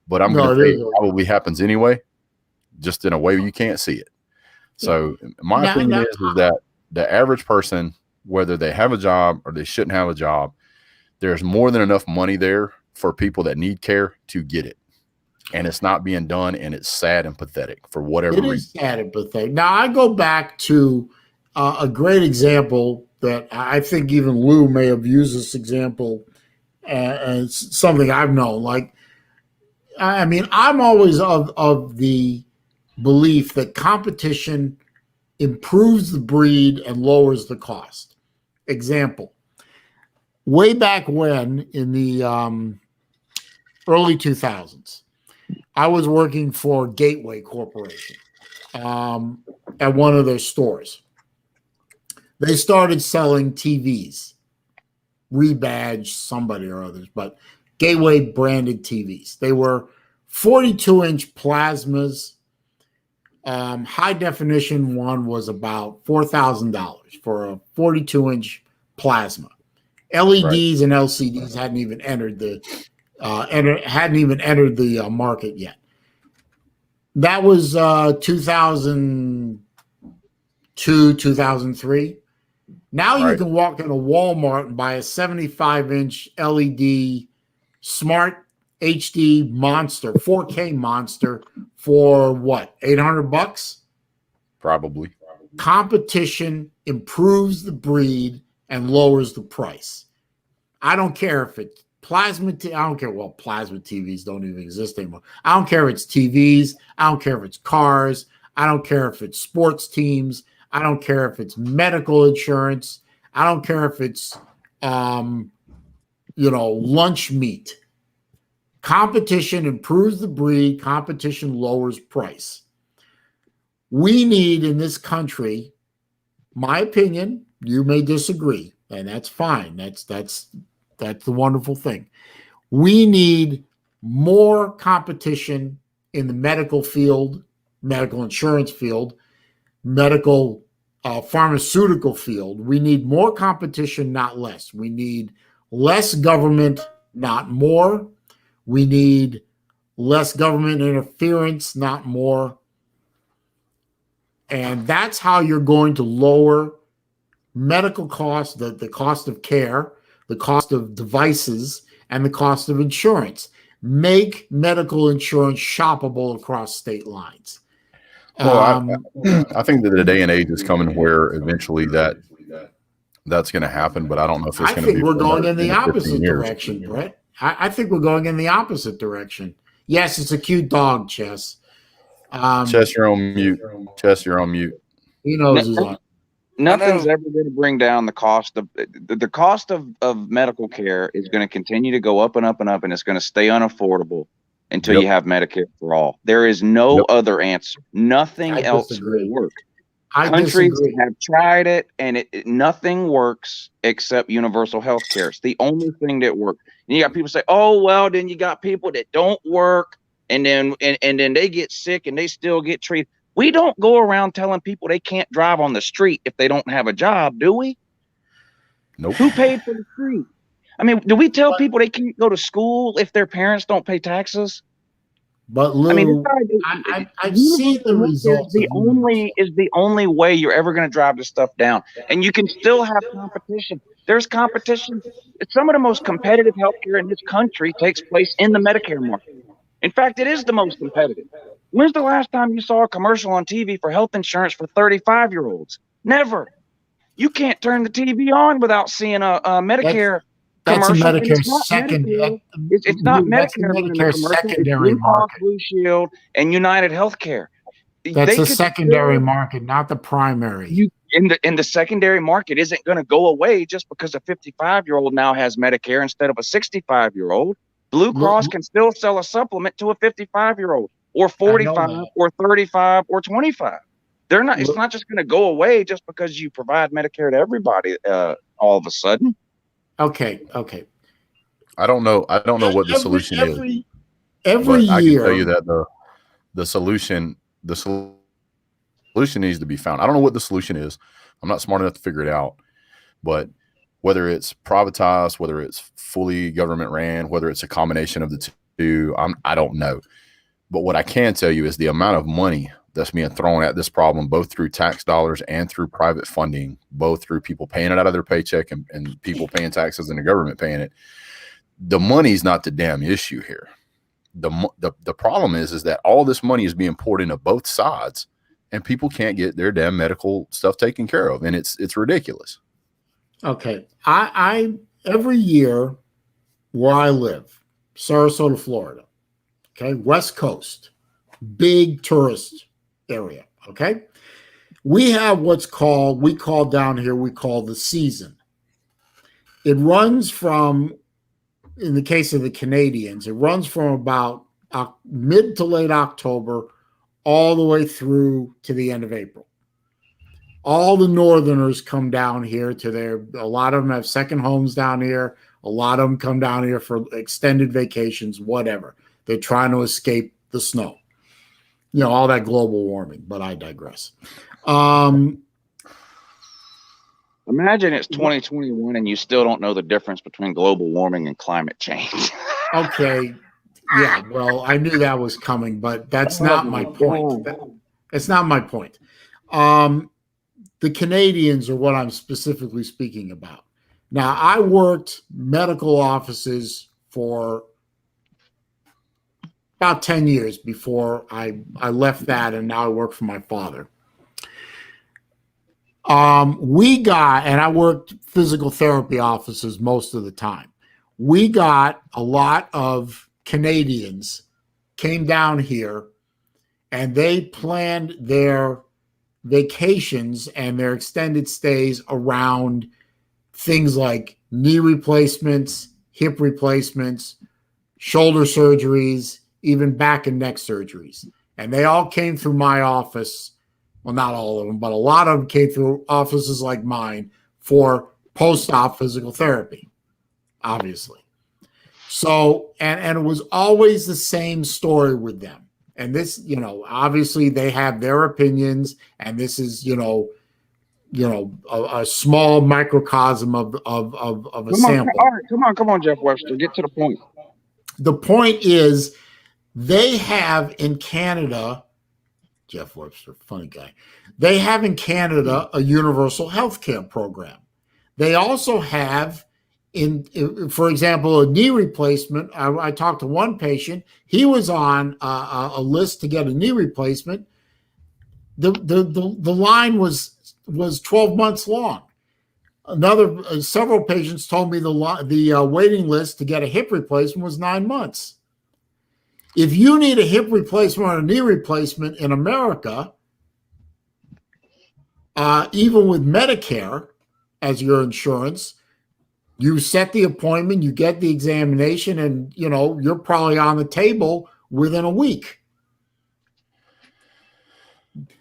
but I'm going to say it probably happens anyway, just in a way you can't see it. So my opinion is that the average person, whether they have a job or they shouldn't have a job, there's more than enough money there for people that need care to get it. And it's not being done, and it's sad and pathetic for whatever reason. It is sad and pathetic. Now, I go back to a great example that I think even Lou may have used this example as something I've known. Like, I mean, I'm always of the belief that competition improves the breed and lowers the cost. Example, way back when in the early 2000s, I was working for Gateway Corporation at one of their stores. They started selling TVs, rebadged somebody or others, but Gateway branded TVs. They were 42-inch plasmas. High definition one was about $4,000 for a 42-inch plasma. LEDs and LCDs hadn't even entered the market yet. That was 2002, 2003. Now you can walk into Walmart and buy a 75-inch LED smart HD monster, 4K monster for what, $800? Probably. Competition improves the breed and lowers the price. I don't care if it's plasma. I don't care. Well, plasma TVs don't even exist anymore. I don't care if it's TVs. I don't care if it's cars. I don't care if it's sports teams. I don't care if it's medical insurance. I don't care if it's, lunch meat. Competition improves the breed. Competition lowers price. We need in this country, my opinion, you may disagree, and that's fine. That's the wonderful thing. We need more competition in the medical field, medical insurance field, medical pharmaceutical field. We need more competition, not less. We need less government, not more. We need less government interference, not more. And that's how you're going to lower medical costs, the cost of care, the cost of devices, and the cost of insurance. Make medical insurance shoppable across state lines. Well, I think that the day and age is coming where eventually that's going to happen, but I don't know if it's I going to think be we're for going another in the 10 or 15 opposite years. direction, Brett. I think we're going in the opposite direction. Yes, it's a cute dog, Chess. Chess, you're on mute. Chess, you're on mute. He knows who's on. Nothing's ever going to bring down the cost of the cost of medical care is going to continue to go up and up and up, and it's going to stay unaffordable until you have Medicare for all. There is no other answer. Nothing else will work. Countries have tried it, and nothing works except universal health care. It's the only thing that works. And you got people say, "Oh, well, then you got people that don't work, and then they get sick and they still get treated." We don't go around telling people they can't drive on the street if they don't have a job, do we? Nope. Who paid for the street? I mean, do we tell people they can't go to school if their parents don't pay taxes? But Lou, I mean, I've seen the results. Is the only way you're ever going to drive this stuff down, and you can still have competition. There's competition. Some of the most competitive healthcare in this country takes place in the Medicare market. In fact, it is the most competitive. When's the last time you saw a commercial on TV for health insurance for 35-year-olds? Never. You can't turn the TV on without seeing a Medicare that's commercial. A Medicare second. It's not Medicare. Medicare secondary it's market. Blue Shield and United Healthcare. That's a secondary market, not the primary. In the secondary market isn't going to go away just because a 55-year-old now has Medicare instead of a 65-year-old. Blue Cross can still sell a supplement to a 55-year-old or 45 or 35 or 25. They're not. It's not just going to go away just because you provide Medicare to everybody all of a sudden. Okay. I don't know what the solution is. Every year, I can tell you that the solution needs to be found. I don't know what the solution is. I'm not smart enough to figure it out. But whether it's privatized, whether it's fully government ran, whether it's a combination of the two, I don't know. But what I can tell you is the amount of money that's being thrown at this problem, both through tax dollars and through private funding, both through people paying it out of their paycheck and people paying taxes and the government paying it. The money's not the damn issue here. The problem is that all this money is being poured into both sides, and people can't get their damn medical stuff taken care of, and it's ridiculous. Okay, I every year where I live, Sarasota, Florida, okay, West Coast, big tourist area, okay, we have we call the season. It runs from, in the case of the Canadians, it runs from about mid to late October all the way through to the end of April. All the Northerners come down here a lot of them have second homes down here. A lot of them come down here for extended vacations, whatever. They're trying to escape the snow. You know, all that global warming, but I digress. Imagine it's 2021 and you still don't know the difference between global warming and climate change. Okay. Yeah, well, I knew that was coming, but that's not my point. That's not my point. The Canadians are what I'm specifically speaking about. Now, I worked medical offices for about 10 years before I left that, and now I work for my father. And I worked physical therapy offices most of the time. We got a lot of Canadians came down here, and they planned their vacations and their extended stays around things like knee replacements, hip replacements, shoulder surgeries, even back and neck surgeries. And they all came through my office. Well, not all of them, but a lot of them came through offices like mine for post-op physical therapy, obviously. So, and it was always the same story with them. And this, obviously they have their opinions, and this is, a small microcosm of a sample. All right, come on, Jeff Webster, get to the point. The point is, they have in Canada, Jeff Webster, funny guy. They have in Canada a universal health care program. They also have for example, a knee replacement. I talked to one patient. He was on a list to get a knee replacement. The line was 12 months long. Several patients told me the waiting list to get a hip replacement was 9 months. If you need a hip replacement or a knee replacement in America, even with Medicare as your insurance, you set the appointment, you get the examination, and you're probably on the table within a week.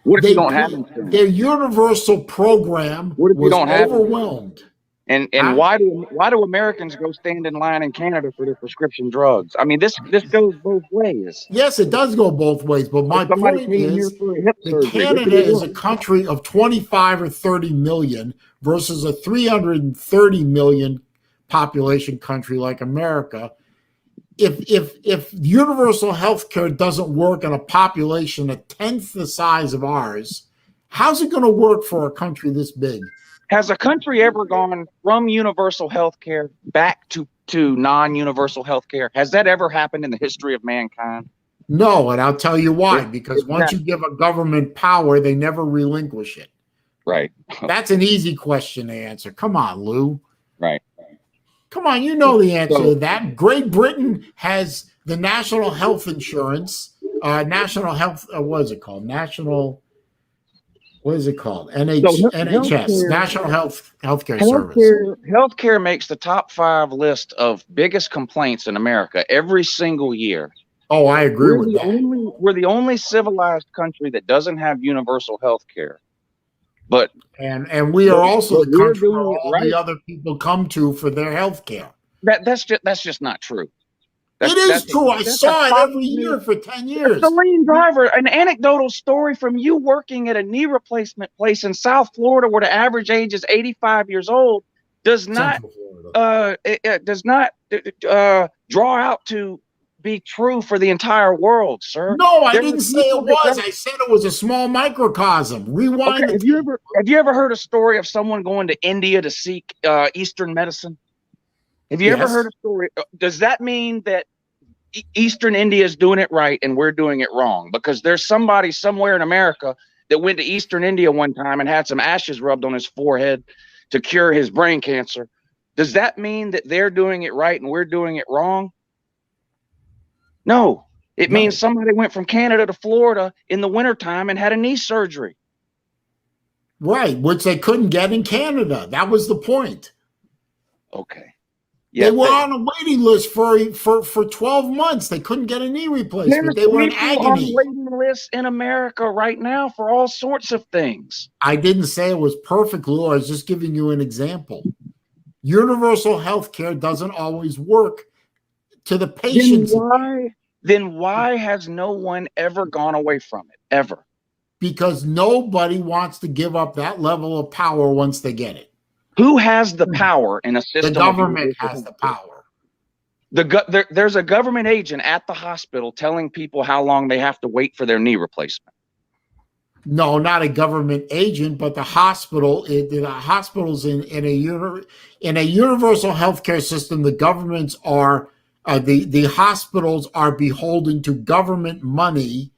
What if you don't have insurance? Their universal program was overwhelmed. And why do Americans go stand in line in Canada for their prescription drugs? I mean, this goes both ways. Yes, it does go both ways. But my point is that Canada is a country of 25 or 30 million versus a 330 million population country like America. If universal health care doesn't work in a population a tenth the size of ours, how's it going to work for a country this big? Has a country ever gone from universal health care back to non-universal health care? Has that ever happened in the history of mankind? No, and I'll tell you why. Because once you give a government power, they never relinquish it. Right. That's an easy question to answer. Come on, Lou. Right. Come on, you know the answer to that. Great Britain has the national health insurance, national health, what is it called? What is it called? NHS, National Healthcare Service. Healthcare makes the top 5 list of biggest complaints in America every single year. Oh, I agree with that. We're the only civilized country that doesn't have universal healthcare. But we are also the country where all the other people come to for their health care. That's just not true. It is true. I saw it every year for 10 years. SaleenDriver, an anecdotal story from you working at a knee replacement place in South Florida where the average age is 85 years old does not draw out to be true for the entire world, sir. No, I didn't say it was. I said it was a small microcosm. Rewind. Okay, have you ever heard a story of someone going to India to seek Eastern medicine? Have you ever heard a story? Does that mean that Eastern India is doing it right and we're doing it wrong? Because there's somebody somewhere in America that went to Eastern India one time and had some ashes rubbed on his forehead to cure his brain cancer. Does that mean that they're doing it right and we're doing it wrong? No, it means somebody went from Canada to Florida in the wintertime and had a knee surgery. Right, which they couldn't get in Canada. That was the point. Okay. Yeah, they were on a waiting list for 12 months. They couldn't get a knee replacement. They were in agony. On waiting lists in America right now for all sorts of things. I didn't say it was perfect, Lou. I was just giving you an example. Universal health care doesn't always work to the patients. Then why has no one ever gone away from it, ever? Because nobody wants to give up that level of power once they get it. Who has the power in a system? The government has the power. There's a government agent at the hospital telling people how long they have to wait for their knee replacement. No, not a government agent, but the hospital. The hospitals in a universal healthcare system, the governments are the hospitals are beholden to government money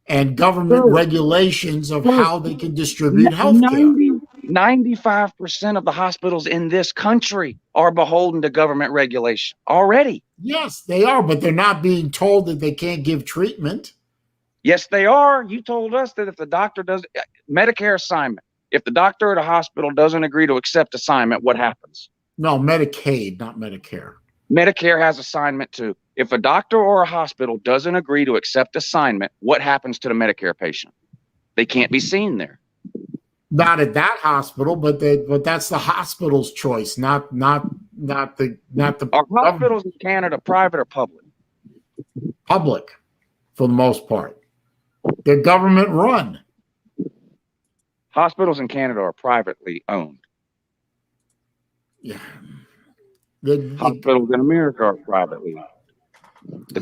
and government regulations of how they can distribute healthcare. 95% of the hospitals in this country are beholden to government regulation already. Yes, they are, but they're not being told that they can't give treatment. Yes, they are. You told us that if the doctor does Medicare assignment, if the doctor at a hospital doesn't agree to accept assignment, what happens? No, Medicaid, not Medicare. Medicare has assignment too. If a doctor or a hospital doesn't agree to accept assignment, what happens to the Medicare patient? They can't be seen there. Not at that hospital, but that's the hospital's choice, not the. Are hospitals in Canada private or public? Public, for the most part. They're government run. Hospitals in Canada are privately owned. Yeah. Hospitals in America are privately owned.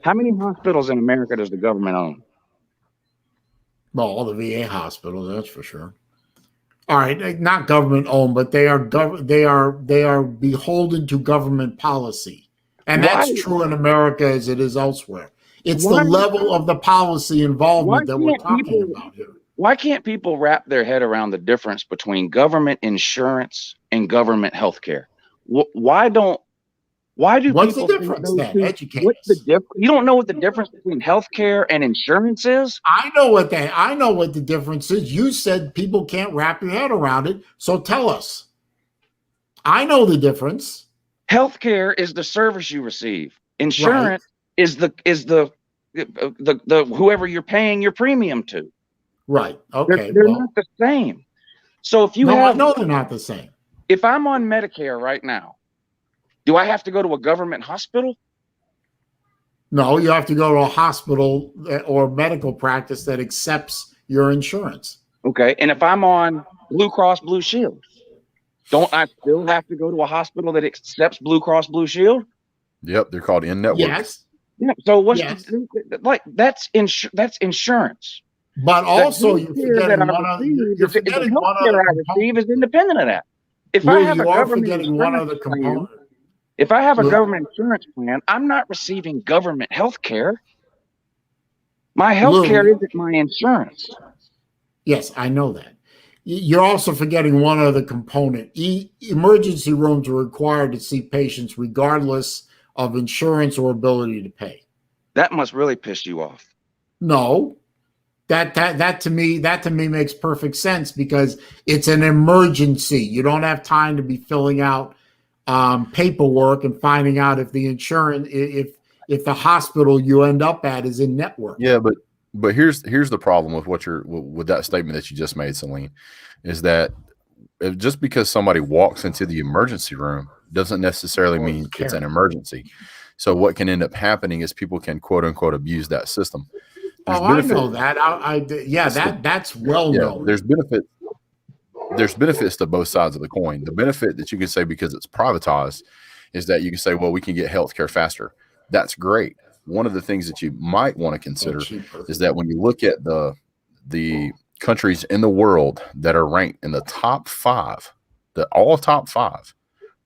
How many hospitals in America does the government own? Well, all the VA hospitals, that's for sure. All right, not government owned, but they are beholden to government policy, and Why? that's true in America as it is elsewhere. It's the Why? level of the policy Why involvement that we're can't talking people? about here. Why can't people wrap their head around the difference between government insurance and government health care? Why don't? Why do What's the people think difference those then? two? Educate What's the us. difference? You don't know what the difference between health care and insurance is? I know what the difference is. You said people can't wrap your head around it, so tell us. I know the difference. Health care is the service you receive. Right. Insurance is the whoever you're paying your premium to. Right. Okay. They're Well, not the same. So if you no, I have, know they're not the same. if I'm on Medicare right now, do I have to go to a government hospital? No, you have to go to a hospital or medical practice that accepts your insurance. Okay. And if I'm on Blue Cross Blue Shield, don't I still have to go to a hospital that accepts Blue Cross Blue Shield? Yep, they're called in-network. Yes. Yeah. So what's Yes. like that's insurance. But also, The you're healthcare forgetting that I one other. receive You're is the forgetting one healthcare other I receive is independent of that. If I Lou, have a you are government forgetting one insurance other plan, component. if I have a Lou, government insurance plan, I'm not receiving government health care. My health care Lou, isn't my insurance. yes, I know that. You're also forgetting one other component. Emergency rooms are required to see patients regardless of insurance or ability to pay. That must really piss you off. No, that to me makes perfect sense because it's an emergency. You don't have time to be filling out paperwork and finding out if the insurance if the hospital you end up at is in network. Yeah, but here's the problem with with that statement that you just made, Saleen, is that just because somebody walks into the emergency room doesn't necessarily mean it's an emergency. So what can end up happening is people can quote unquote abuse that system. I know that. That's well known. There's benefits to both sides of the coin. The benefit that you can say because it's privatized is that you can say, well, we can get healthcare faster. That's great. One of the things that you might want to consider is that when you look at the countries in the world that are ranked in the top 5, all top 5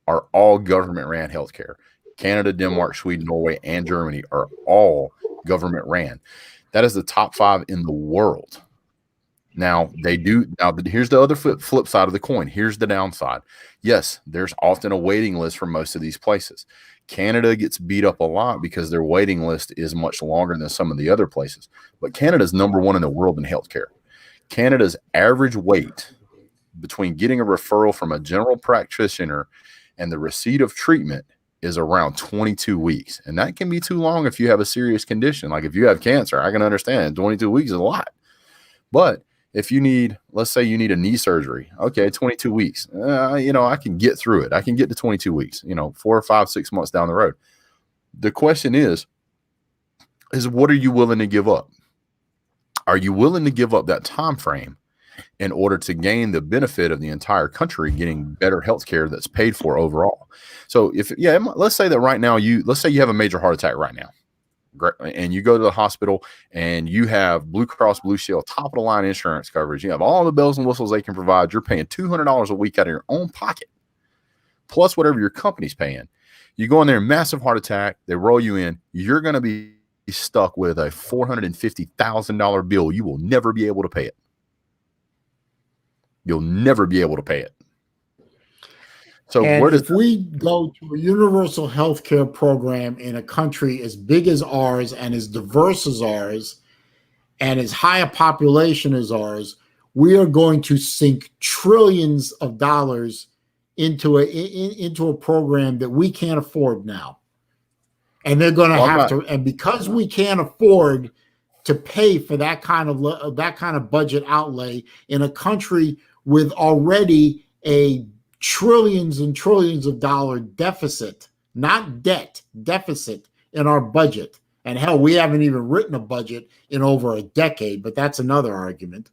are all government ran healthcare. Canada, Denmark, Sweden, Norway, and Germany are all government ran. That is the top 5 in the world. Now here's the other flip side of the coin. Here's the downside. Yes, there's often a waiting list for most of these places. Canada gets beat up a lot because their waiting list is much longer than some of the other places. But Canada's number 1 in the world in healthcare. Canada's average wait between getting a referral from a general practitioner and the receipt of treatment is around 22 weeks. And that can be too long if you have a serious condition. Like if you have cancer, I can understand 22 weeks is a lot. But if you need, let's say you need a knee surgery, okay, 22 weeks, I can get through it. I can get to 22 weeks, 4 or 5, 6 months down the road. The question is what are you willing to give up? Are you willing to give up that time frame in order to gain the benefit of the entire country getting better health care that's paid for overall? So let's say that right now let's say you have a major heart attack right now. And you go to the hospital and you have Blue Cross Blue Shield, top of the line insurance coverage. You have all the bells and whistles they can provide. You're paying $200 a week out of your own pocket, plus whatever your company's paying. You go in there, massive heart attack, they roll you in. You're going to be stuck with a $450,000 bill. You will never be able to pay it. You'll never be able to pay it. So if we go to a universal health care program in a country as big as ours and as diverse as ours and as high a population as ours, we are going to sink trillions of dollars into a program that we can't afford now. And they're going to and because we can't afford to pay for that kind of budget outlay in a country with already a trillions and trillions of dollar deficit, not debt, deficit in our budget. And hell, we haven't even written a budget in over a decade, but that's another argument.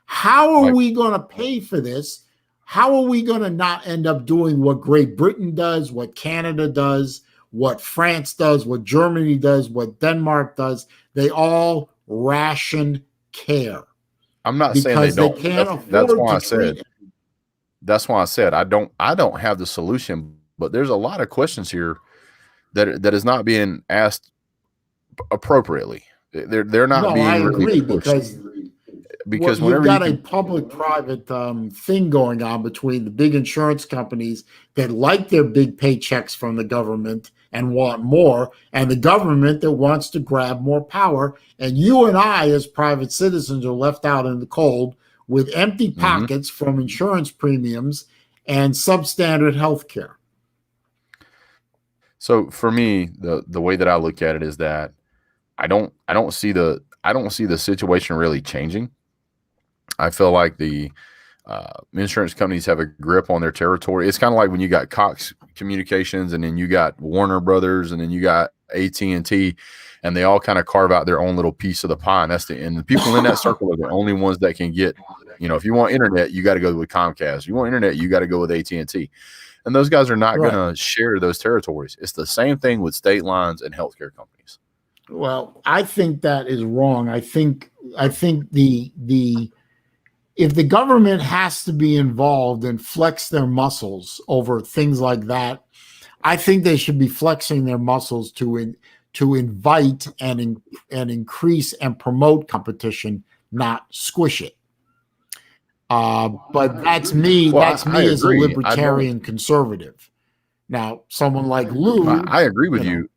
How are we going to pay for this? How are we going to not end up doing what Great Britain does, what Canada does, what France does, what Germany does, what Denmark does? They all ration care. I'm not saying they don't. Can't afford that's why I to treat said. That's why I said I don't have the solution, but there's a lot of questions here that is not being asked appropriately. They're not No, I being really agree pushed. because you've whenever got a you public-private thing going on between the big insurance companies that like their big paychecks from the government and want more, and the government that wants to grab more power. And you and I, as private citizens, are left out in the cold with empty pockets from insurance premiums and substandard health care. So for me, the way that I look at it is that I don't see the situation really changing. I feel like the insurance companies have a grip on their territory. It's kind of like when you got Cox Communications, and then you got Warner Brothers, and then you got AT&T, and they all kind of carve out their own little piece of the pie. And and the people in that circle are the only ones that can get. If you want internet, you got to go with Comcast. If you want internet, you got to go with AT&T. And those guys are not going to share those territories. It's the same thing with state lines and healthcare companies. Well, I think that is wrong. I think the if the government has to be involved and flex their muscles over things like that, I think they should be flexing their muscles to invite and increase and promote competition, not squish it. But that's me. Well, that's me as a agree. libertarian conservative. Now, someone like Lou, I agree with you.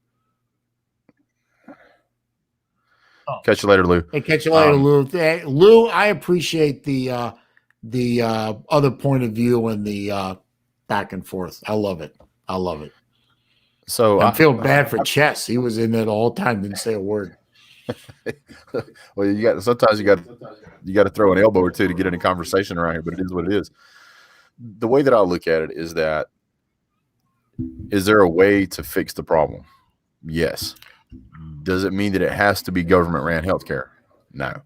Catch you later, Lou. Hey, catch you later, Lou. Lou, I appreciate the other point of view and the back and forth. I love it. So I feel bad for Chess. He was in there the whole time, didn't say a word. Well, sometimes you got to throw an elbow or two to get in a conversation around here, but it is what it is. The way that I look at it is that, is there a way to fix the problem? Yes. Does it mean that it has to be government ran healthcare? No.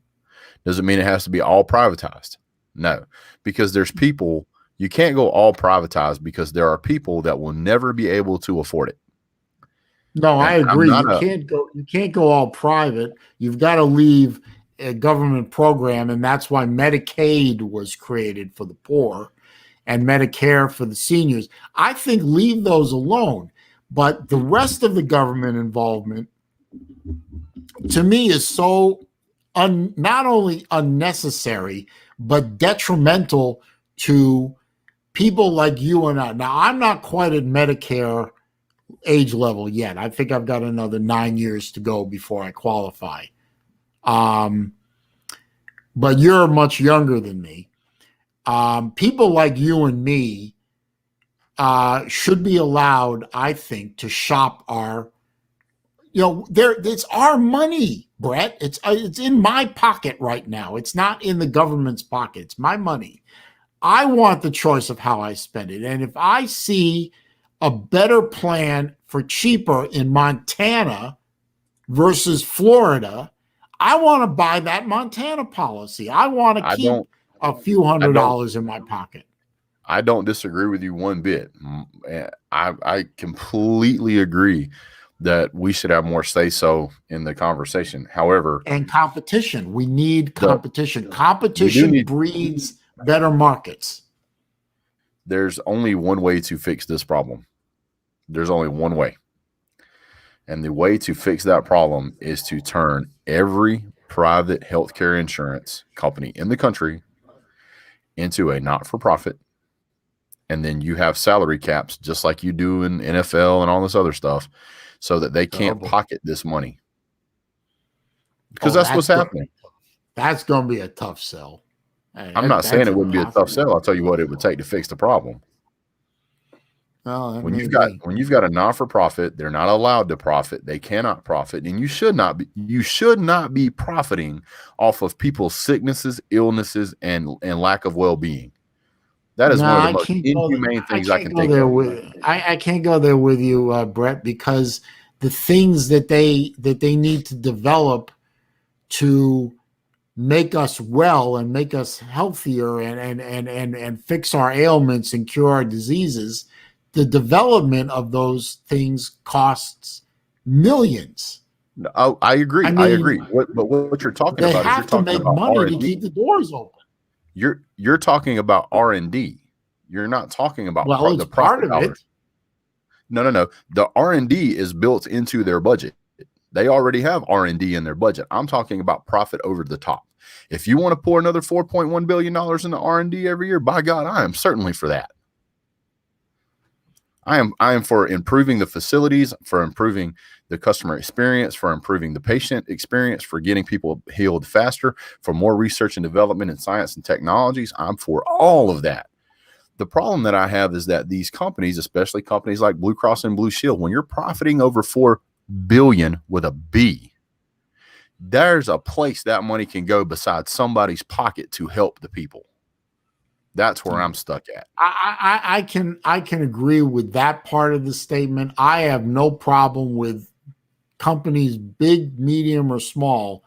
Does it mean it has to be all privatized? No. Because there's people, you can't go all privatized because there are people that will never be able to afford it. No, I agree. You can't go all private. You've got to leave a government program, and that's why Medicaid was created for the poor and Medicare for the seniors. I think leave those alone. But the rest of the government involvement, to me, is so not only unnecessary, but detrimental to people like you and I. Now, I'm not quite at Medicare age level yet. I think I've got another 9 years to go before I qualify. But you're much younger than me. People like you and me should be allowed, I think, to shop our, it's our money, Brett. It's in my pocket right now. It's not in the government's pocket. It's my money. I want the choice of how I spend it. And if I see a better plan for cheaper in Montana versus Florida, I want to buy that Montana policy. I want to keep a few $100s in my pocket. I don't disagree with you one bit. I completely agree that we should have more say-so in the conversation. However, and competition. We need competition. Competition breeds better markets. There's only one way to fix this problem. There's only one way. And the way to fix that problem is to turn every private healthcare insurance company in the country into a not-for-profit. And then you have salary caps just like you do in NFL and all this other stuff so that they can't pocket this money. Because that's what's happening. That's going to be a tough sell. I'm not saying it wouldn't be a tough sell. I'll tell you what it would take to fix the problem. When you've got a non-for-profit, they're not allowed to profit. They cannot profit, and you should not be profiting off of people's sicknesses, illnesses, and lack of well-being. That is one of the most inhumane things I can think of. I can't go there with you, Brett, because the things that they need to develop to make us well and make us healthier and fix our ailments and cure our diseases, the development of those things costs millions. Oh, I agree. I agree. But what you're talking about is they have to make money to keep the doors open. You're talking about R&D. You're not talking about Well, it's the part profit of dollars. it. No. The R&D is built into their budget. They already have R&D in their budget. I'm talking about profit over the top. If you want to pour another $4.1 billion into R&D every year, by God, I am certainly for that. I am for improving the facilities, for improving the customer experience, for improving the patient experience, for getting people healed faster, for more research and development in science and technologies. I'm for all of that. The problem that I have is that these companies, especially companies like Blue Cross and Blue Shield, when you're profiting over $4 billion with a B, there's a place that money can go besides somebody's pocket to help the people. That's where I'm stuck at. I can agree with that part of the statement. I have no problem with companies, big, medium, or small,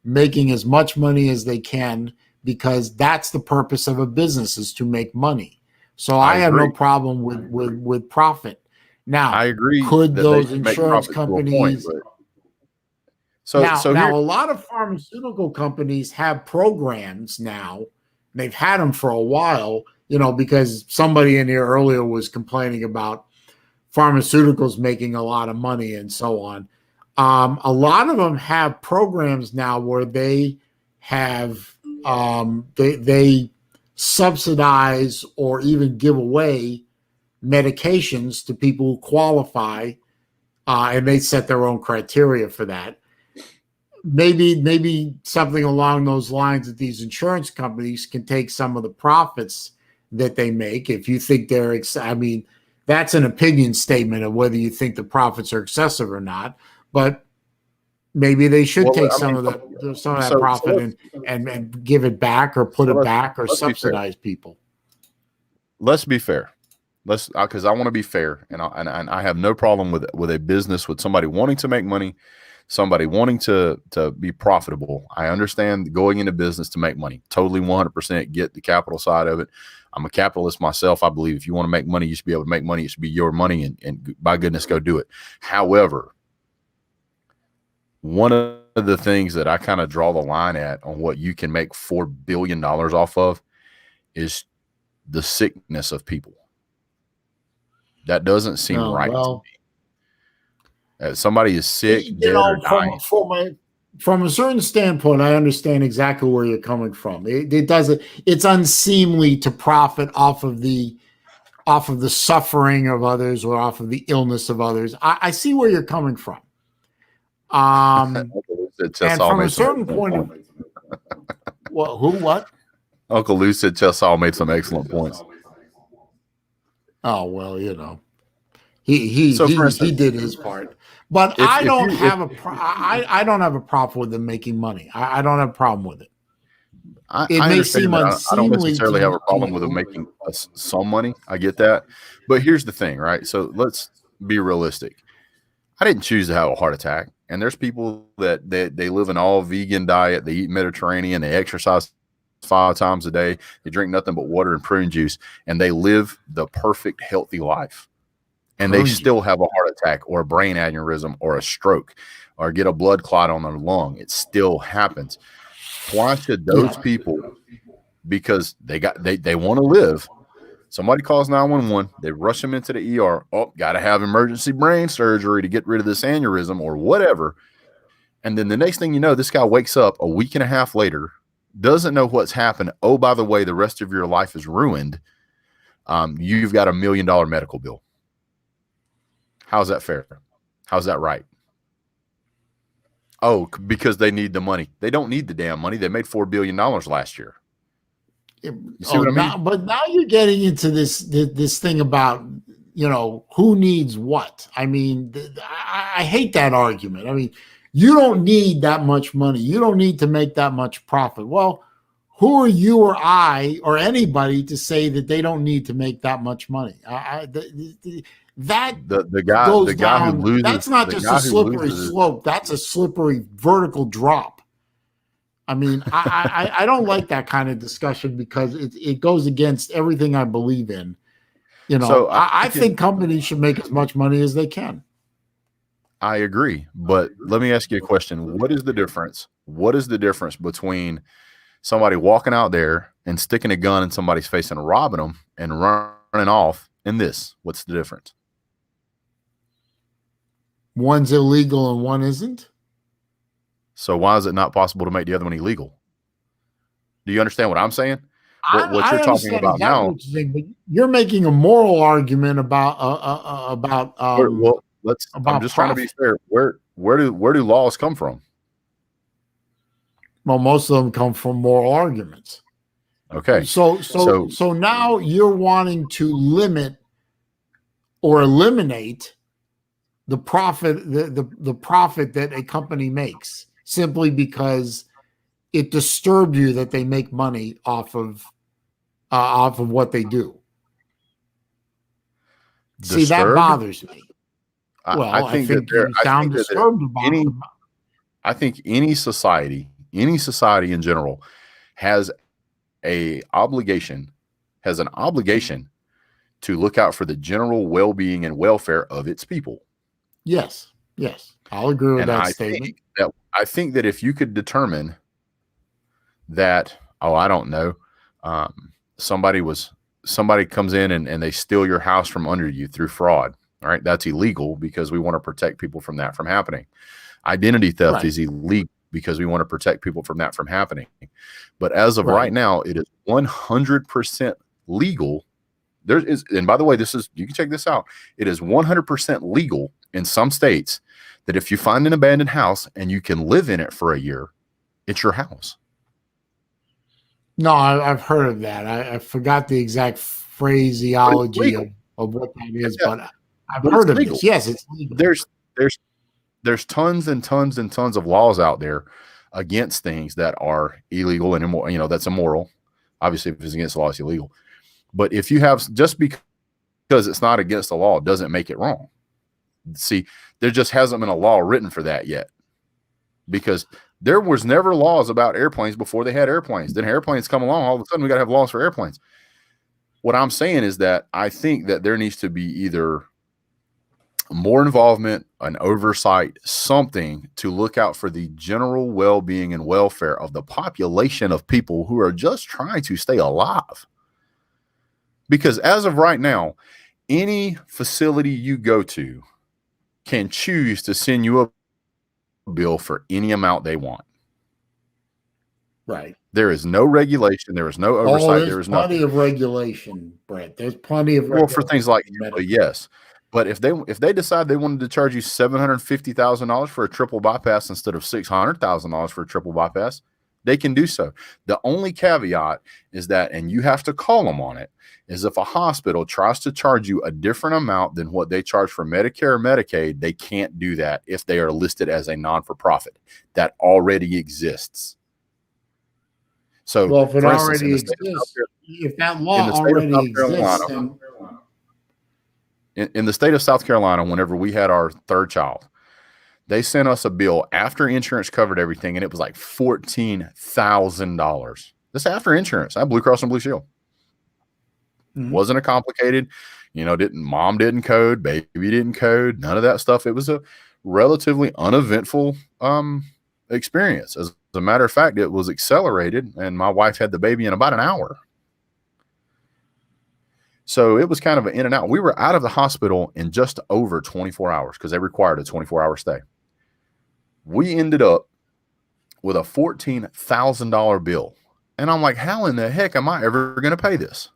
making as much money as they can, because that's the purpose of a business, is to make money. So I have no problem with profit. Now, I agree. Could those insurance companies? Now, a lot of pharmaceutical companies have programs now. They've had them for a while, because somebody in here earlier was complaining about pharmaceuticals making a lot of money and so on. A lot of them have programs now where they have they subsidize or even give away medications to people who qualify, and they set their own criteria for that. Maybe something along those lines, that these insurance companies can take some of the profits that they make. If you think that's an opinion statement of whether you think the profits are excessive or not, but maybe they should take some of that profit and give it back, or put it back, or subsidize people. Let's be fair. Because I want to be fair, and I have no problem with a business, with somebody wanting to make money, somebody wanting to be profitable. I understand going into business to make money. Totally 100% get the capital side of it. I'm a capitalist myself. I believe if you want to make money, you should be able to make money. It should be your money, and by goodness, go do it. However, one of the things that I kind of draw the line at on what you can make $4 billion off of is the sickness of people. That doesn't seem right to me. Somebody is sick, dead, or dying. From a certain standpoint, I understand exactly where you're coming from. It's unseemly to profit off of the suffering of others, or off of the illness of others. I see where you're coming from. And from a certain point of what? Uncle Lou said Chesal made some excellent points. Oh, well, he did his part, but I don't have a problem with them making money. I don't have a problem with it. It may seem unseemly. I don't necessarily have a problem with them making some money. I get that, but here's the thing, right? So let's be realistic. I didn't choose to have a heart attack, and there's people that they live an all vegan diet. They eat Mediterranean. They exercise 5 times a day. They drink nothing but water and prune juice, and they live the perfect, healthy life. And they still have a heart attack, or a brain aneurysm, or a stroke, or get a blood clot on their lung. It still happens. Why should those people, because they want to live, somebody calls 911, they rush them into the ER. Oh, got to have emergency brain surgery to get rid of this aneurysm or whatever. And then the next thing you know, this guy wakes up a week and a half later, doesn't know what's happened. Oh, by the way, the rest of your life is ruined. You've got $1 million medical bill. How's that fair? How's that right? Oh, because they need the money. They don't need the damn money. They made $4 billion last year. You see what I mean? But now you're getting into this thing about, who needs what. I mean, I hate that argument. I mean, you don't need that much money. You don't need to make that much profit. Well, who are you or I or anybody to say that they don't need to make that much money? The guy who loses, that's not just a slippery slope. That's a slippery vertical drop. I mean, I don't like that kind of discussion, because it goes against everything I believe in. So I think companies should make as much money as they can. I agree, but let me ask you a question. What is the difference? What is the difference between somebody walking out there and sticking a gun in somebody's face and robbing them and running off and this? What's the difference? One's illegal and one isn't. So why is it not possible to make the other one illegal? Do you understand what I'm saying? What you're talking about now, but you're making a moral argument about well, I'm just trying to be fair. Where do laws come from? Well, most of them come from moral arguments. Okay. So now you're wanting to limit or eliminate the profit, the profit that a company makes, simply because it disturbed you that they make money off of what they do. See, that bothers me. I think you sound disturbed about it. I think any society in general has an obligation to look out for the general well-being and welfare of its people. Yes, I'll agree with that statement. I think that if you could determine that, I don't know, somebody comes in and they steal your house from under you through fraud. All right, that's illegal because we want to protect people from that from happening. Identity theft is illegal because we want to protect people from that from happening. But as of right now, it is 100% legal. And by the way, you can check this out. It is 100% legal in some states that if you find an abandoned house and you can live in it for a year, it's your house. No, I've heard of that. I forgot the exact phraseology of what that is, but I've heard of this. Yes, it's legal. There's tons and tons and tons of laws out there against things that are illegal and immoral. That's immoral. Obviously, if it's against the law, it's illegal. But if you have, just because it's not against the law doesn't make it wrong. See, there just hasn't been a law written for that yet, because there was never laws about airplanes before they had airplanes. Then airplanes come along, all of a sudden we got to have laws for airplanes. What I'm saying is that I think that there needs to be either more involvement, an oversight, something to look out for the general well-being and welfare of the population of people who are just trying to stay alive. Because as of right now, any facility you go to can choose to send you a bill for any amount they want. Right. There is no regulation. There is no oversight. There is plenty of regulation, Brett. There's plenty of for things like yes. But if they decide they wanted to charge you $750,000 for a triple bypass instead of $600,000 for a triple bypass, they can do so. The only caveat is that, and you have to call them on it, is if a hospital tries to charge you a different amount than what they charge for Medicare or Medicaid, they can't do that if they are listed as a non-for-profit. That already exists. So, well, if it already exists, if that law already exists, then in the state of South Carolina, whenever we had our third child, they sent us a bill after insurance covered everything, and it was like $14,000. This after insurance. I had Blue Cross and Blue Shield. Mm-hmm. Wasn't a complicated, mom didn't code, baby didn't code, none of that stuff. It was a relatively uneventful experience. As a matter of fact, it was accelerated, and my wife had the baby in about an hour. So it was kind of an in and out. We were out of the hospital in just over 24 hours because they required a 24-hour stay. We ended up with a $14,000 bill. And I'm like, how in the heck am I ever going to pay this?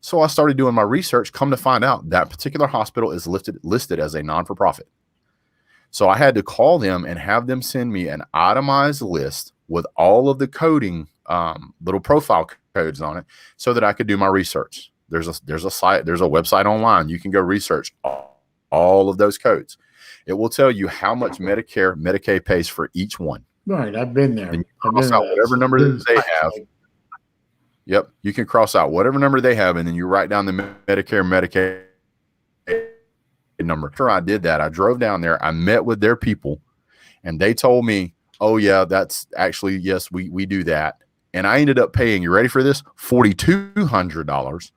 So I started doing my research. Come to find out, that particular hospital is listed as a non-for-profit. So I had to call them and have them send me an itemized list with all of the coding, little profile codes on it, so that I could do my research. There's a site, there's a website online. You can go research all of those codes. It will tell you how much Medicare, Medicaid pays for each one. Right, I've been there. And you cross out whatever number that they have. Yep, you can cross out whatever number they have, and then you write down the Medicare, Medicaid number. After I did that, I drove down there. I met with their people, and they told me, "Oh yeah, that's actually yes, we do that." And I ended up paying, you ready for this? $4,200.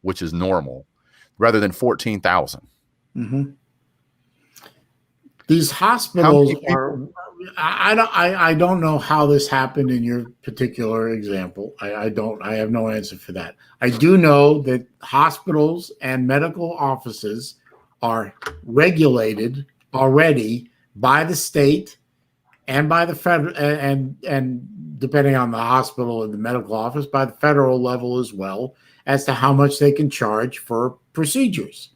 Which is normal, rather than $14,000. Mm-hmm. These hospitals I don't know how this happened in your particular example. I don't. I have no answer for that. I do know that hospitals and medical offices are regulated already by the state and by the federal, and depending on the hospital and the medical office, by the federal level as well, as to how much they can charge for procedures.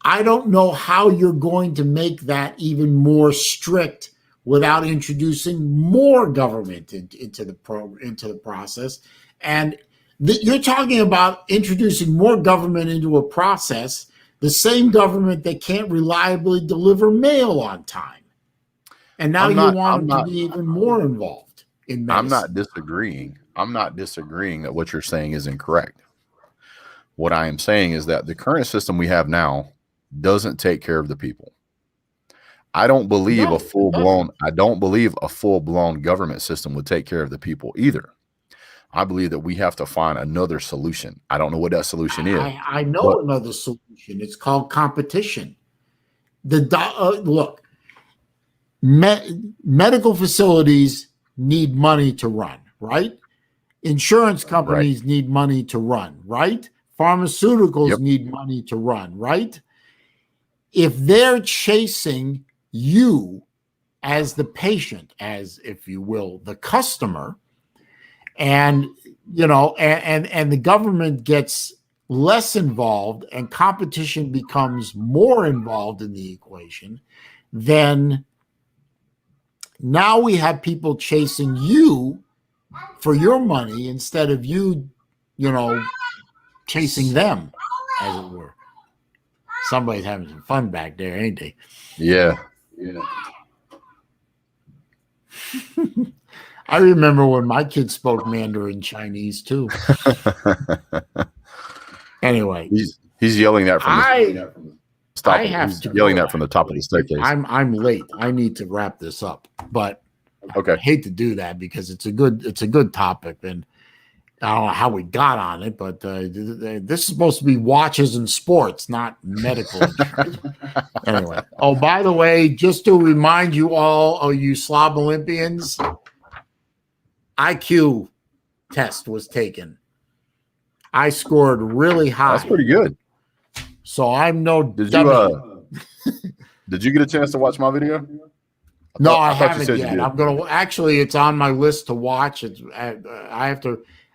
I don't know how you're going to make that even more strict without introducing more government into the process. And you're talking about introducing more government into a process, the same government that can't reliably deliver mail on time. And now you want them to be even more involved in medicine. I'm not disagreeing. I'm not disagreeing that what you're saying is incorrect. What I am saying is that the current system we have now doesn't take care of the people. I don't believe a full-blown government system would take care of the people either. I believe that we have to find another solution. I don't know what that solution is. I know another solution. It's called competition. Look, medical facilities need money to run, right? Insurance companies need money to run, right? Pharmaceuticals need money to run, right? If they're chasing you as the patient, as, if you will, the customer, and and the government gets less involved and competition becomes more involved in the equation, then now we have people chasing you for your money instead of you chasing them, as it were. Somebody's having some fun back there, ain't they? Yeah. I remember when my kids spoke Mandarin Chinese too. Anyway, he's yelling that from yelling that from the top of the staircase. I'm late. I need to wrap this up, but okay. I hate to do that because it's a good topic, and I don't know how we got on it, but this is supposed to be watches and sports, not medical. Anyway. Oh, by the way, just to remind you all, you Slob Olympians, IQ test was taken. I scored really high. That's pretty good. So I'm no dummy. Did you get a chance to watch my video? No, I haven't yet. I'm gonna actually. It's on my list to watch.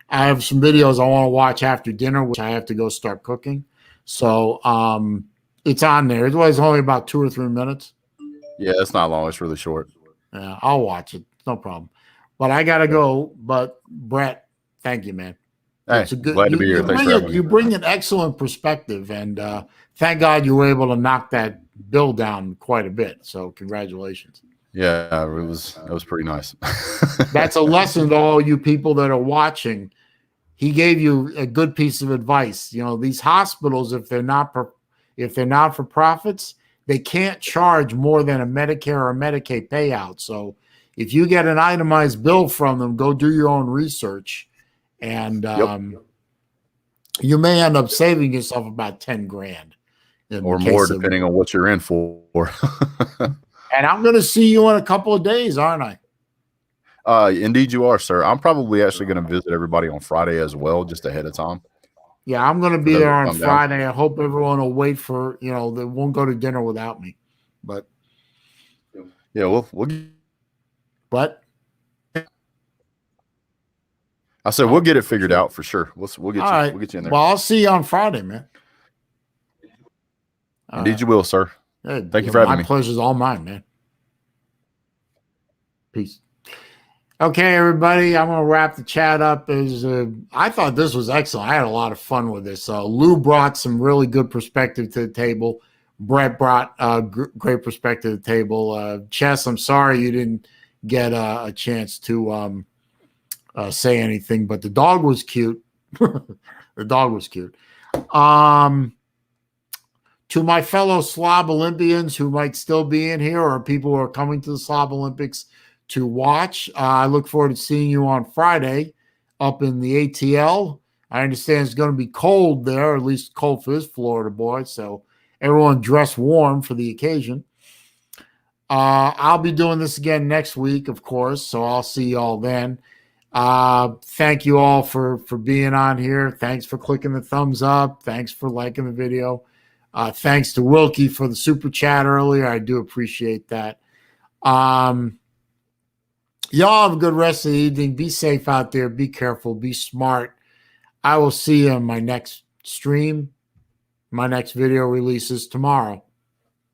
I have some videos I want to watch after dinner, which I have to go start cooking. So it's on there. It was only about 2 or 3 minutes. Yeah, it's not long. It's really short. Yeah, I'll watch it. No problem. But I got to go. But Brett, thank you, man. Hey, glad to be here. You bring an excellent perspective, and thank God you were able to knock that bill down quite a bit. So congratulations. Yeah, it was pretty nice. That's a lesson to all you people that are watching. He gave you a good piece of advice. These hospitals, if they're not for profits, they can't charge more than a Medicare or Medicaid payout. So if you get an itemized bill from them, go do your own research, and you may end up saving yourself about 10 grand or more, depending on what you're in for. And I'm going to see you in a couple of days, aren't I? Indeed you are, sir. I'm probably actually going to visit everybody on Friday as well, just ahead of time. Yeah, I'm going to be there on Friday. I hope everyone will wait for, they won't go to dinner without me. But yeah, we'll But I said we'll get it figured out for sure. We'll get we'll get you in there. Well, I'll see you on Friday, man. Indeed you will, sir. Hey, thank you for having me. My pleasure's all mine, man. Peace. Okay, everybody, I'm going to wrap the chat up. I thought this was excellent. I had a lot of fun with this. Lou brought some really good perspective to the table. Brett brought great perspective to the table. Chess, I'm sorry you didn't get a chance to say anything, but the dog was cute. The dog was cute. To my fellow Slob Olympians who might still be in here, or people who are coming to the Slob Olympics to watch, I look forward to seeing you on Friday up in the ATL. I understand it's going to be cold there, at least cold for this Florida boy, so everyone dress warm for the occasion. I'll be doing this again next week, of course, so I'll see y'all then. Thank you all for being on here. Thanks for clicking the thumbs up. Thanks for liking the video. Thanks to Wilkie for the super chat earlier. I do appreciate that. Y'all have a good rest of the evening. Be safe out there. Be careful. Be smart. I will see you in my next stream. My next video releases tomorrow.